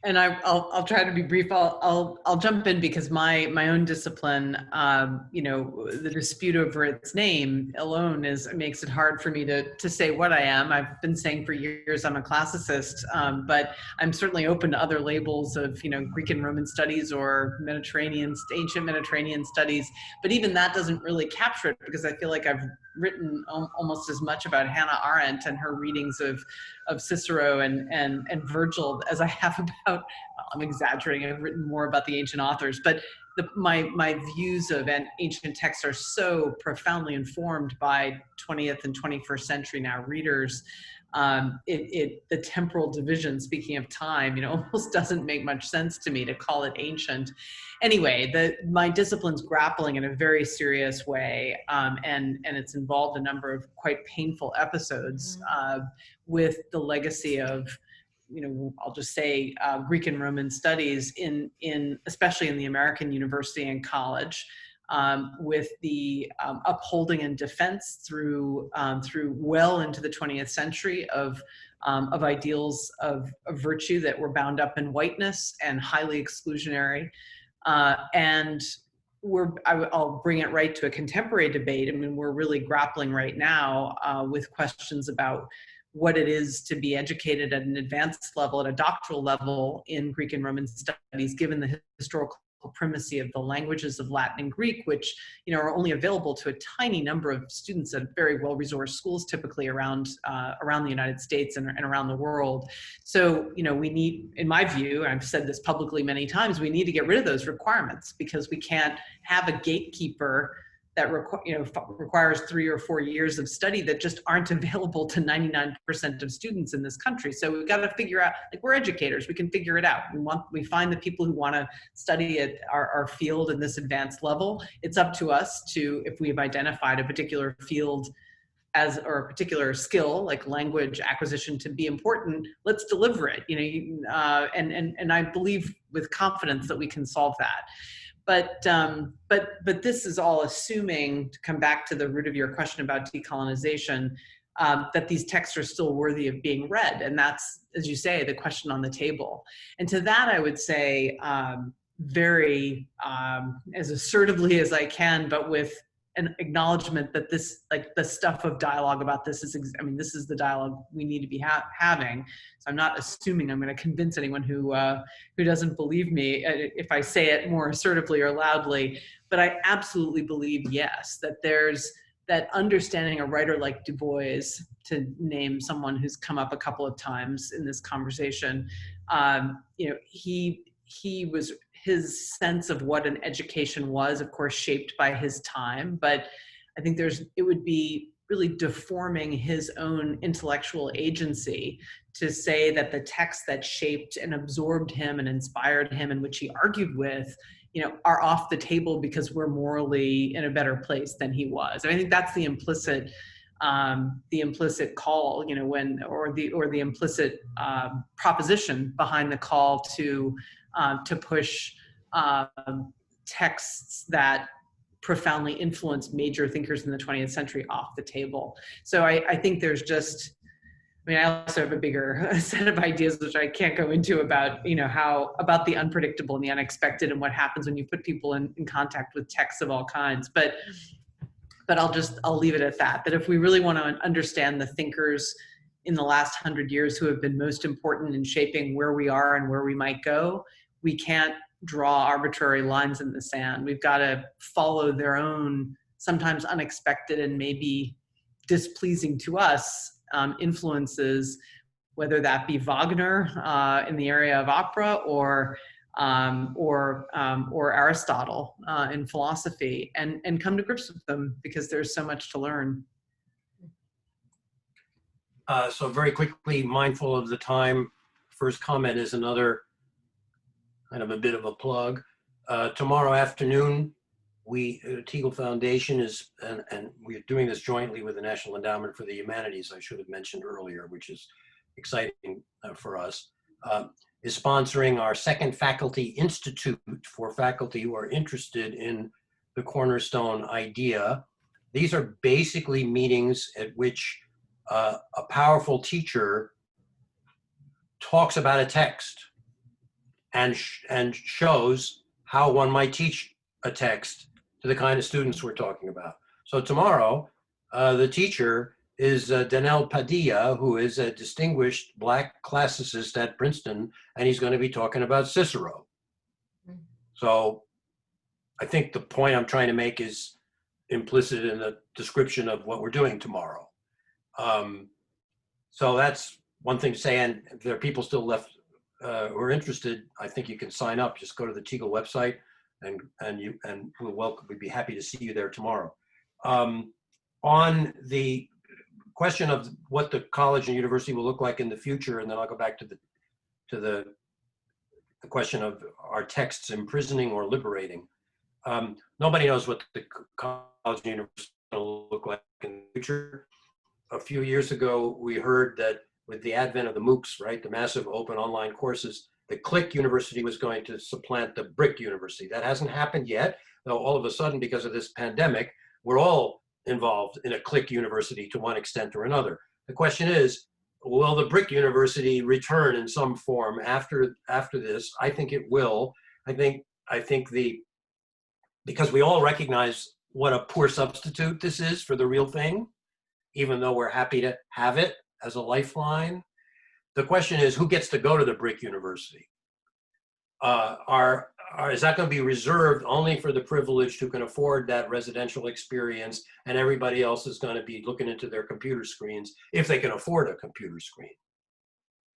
And I'll try to be brief. I'll jump in because my own discipline, the dispute over its name alone makes it hard for me to say what I am. I've been saying for years I'm a classicist, but I'm certainly open to other labels of Greek and Roman studies or ancient Mediterranean studies. But even that doesn't really capture it because I feel like I've written almost as much about Hannah Arendt and her readings of Cicero and Virgil as I have about, well, I'm exaggerating, I've written more about the ancient authors, but my views of ancient texts are so profoundly informed by 20th and 21st century now readers. The temporal division, speaking of time, almost doesn't make much sense to me to call it ancient. Anyway, my discipline's grappling in a very serious way, and it's involved a number of quite painful episodes with the legacy of, I'll just say Greek and Roman studies especially in the American university and college. With the upholding and defense through well into the 20th century of ideals of virtue that were bound up in whiteness and highly exclusionary. And I'll bring it right to a contemporary debate. I mean, we're really grappling right now with questions about what it is to be educated at an advanced level, at a doctoral level in Greek and Roman studies, given the historical primacy of the languages of Latin and Greek, which are only available to a tiny number of students at very well-resourced schools, typically around the United States and around the world. So we need, in my view, and I've said this publicly many times, we need to get rid of those requirements because we can't have a gatekeeper that requires 3 or 4 years of study that just aren't available to 99% of students in this country. So we've got to figure out, like, we're educators, we can figure it out. We find the people who want to study at our field in this advanced level. It's up to us to, if we've identified a particular field or a particular skill like language acquisition to be important, let's deliver it. And I believe with confidence that we can solve that. But this is all assuming, to come back to the root of your question about decolonization, that these texts are still worthy of being read. And that's, as you say, the question on the table. And to that, I would say very as assertively as I can, but with an acknowledgement that this, like, the stuff of dialogue about this is, this is the dialogue we need to be having. So I'm not assuming I'm going to convince anyone who doesn't believe me if I say it more assertively or loudly, but I absolutely believe, yes, that there's that understanding a writer like Du Bois, to name someone who's come up a couple of times in this conversation. His sense of what an education was, of course, shaped by his time, but I think it would be really deforming his own intellectual agency to say that the texts that shaped and absorbed him and inspired him, and which he argued with, are off the table because we're morally in a better place than he was. I think that's the implicit call, the implicit proposition behind the call to push texts that profoundly influenced major thinkers in the 20th century off the table. So I think there's just, I also have a bigger set of ideas, which I can't go into, about, about the unpredictable and the unexpected and what happens when you put people in contact with texts of all kinds. But I'll leave it at that if we really want to understand the thinkers in the last 100 years who have been most important in shaping where we are and where we might go, we can't draw arbitrary lines in the sand. We've got to follow their own, sometimes unexpected and maybe displeasing to us, influences, whether that be Wagner in the area of opera, or Aristotle in philosophy, and come to grips with them, because there's so much to learn. So very quickly, mindful of the time, first comment is another kind of a bit of a plug. Tomorrow afternoon, Teagle Foundation is, and we're doing this jointly with the National Endowment for the Humanities, I should have mentioned earlier, which is exciting for us, is sponsoring our second Faculty Institute for faculty who are interested in the Cornerstone idea. These are basically meetings at which a powerful teacher talks about a text and shows how one might teach a text to the kind of students we're talking about. So tomorrow, the teacher is Danel Padilla, who is a distinguished Black classicist at Princeton, and he's going to be talking about Cicero. So I think the point I'm trying to make is implicit in the description of what we're doing tomorrow. So that's one thing to say, and if there are people still left who are interested, I think you can sign up. Just go to the Teagle website, and we'd be happy to see you there tomorrow. On the question of what the college and university will look like in the future, and then I'll go back to the question of are texts imprisoning or liberating. Nobody knows what the college and university will look like in the future. A few years ago, we heard that with the advent of the MOOCs, right, the massive open online courses, the Click University was going to supplant the Brick University. That hasn't happened yet, though all of a sudden, because of this pandemic, we're all involved in a Click University to one extent or another. The question is, will the Brick University return in some form after this? I think it will. I think because we all recognize what a poor substitute this is for the real thing, even though we're happy to have it as a lifeline. The question is, who gets to go to the Brick University? Is that going to be reserved only for the privileged who can afford that residential experience, and everybody else is going to be looking into their computer screens if they can afford a computer screen?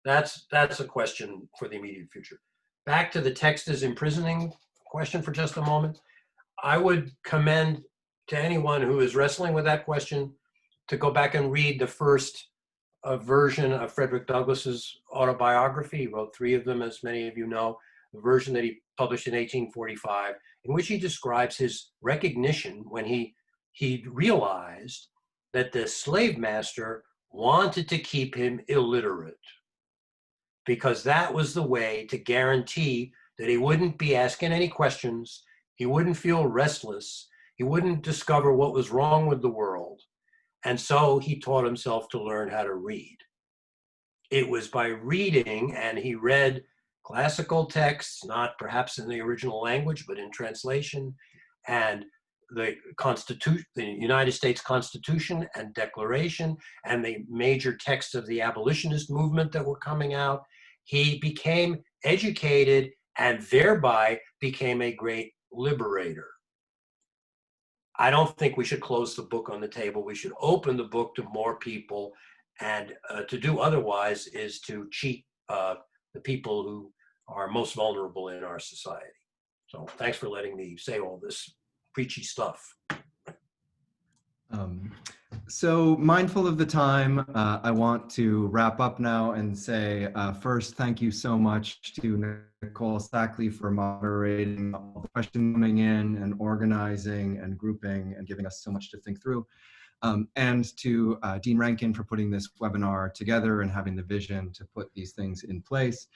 That's a question for the immediate future. Back to the text is imprisoning question for just a moment. I would commend to anyone who is wrestling with that question to go back and read the first version of Frederick Douglass's autobiography. He wrote 3 of them, as many of you know, the version that he published in 1845, in which he describes his recognition when he realized that the slave master wanted to keep him illiterate, because that was the way to guarantee that he wouldn't be asking any questions, he wouldn't feel restless, he wouldn't discover what was wrong with the world. And so he taught himself to learn how to read. It was by reading, and he read classical texts, not perhaps in the original language, but in translation, and the United States Constitution and Declaration, and the major texts of the abolitionist movement that were coming out. He became educated and thereby became a great liberator. I don't think we should close the book on the table. We should open the book to more people, and to do otherwise is to cheat the people who are most vulnerable in our society. So thanks for letting me say all this preachy stuff. So mindful of the time, I want to wrap up now and say, first, thank you so much to Nicole Sackley for moderating all the questions coming in and organizing and grouping and giving us so much to think through. And to Dean Rankin for putting this webinar together and having the vision to put these things in place.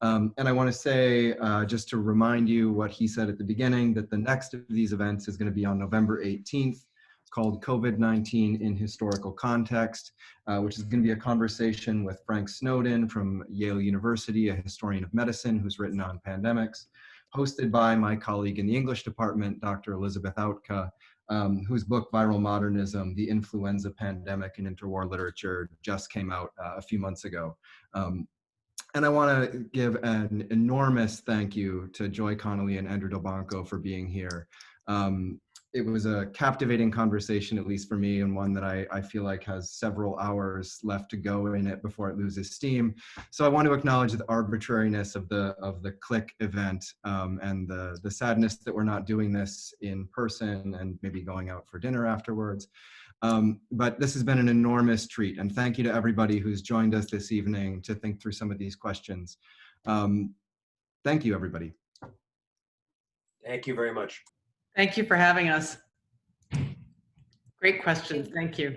And I want to say, just to remind you what he said at the beginning, that the next of these events is going to be on November 18th. It's called COVID-19 in Historical Context, which is going to be a conversation with Frank Snowden from Yale University, a historian of medicine who's written on pandemics, hosted by my colleague in the English department, Dr. Elizabeth Autka, whose book, Viral Modernism, The Influenza Pandemic in Interwar Literature, just came out a few months ago. And I want to give an enormous thank you to Joy Connolly and Andrew Delbanco for being here. It was a captivating conversation, at least for me, and one that I feel like has several hours left to go in it before it loses steam. So I want to acknowledge the arbitrariness of the Click event, and the sadness that we're not doing this in person and maybe going out for dinner afterwards. But this has been an enormous treat, and thank you to everybody who's joined us this evening to think through some of these questions. Thank you, everybody. Thank you very much. Thank you for having us. Great questions. Thank you.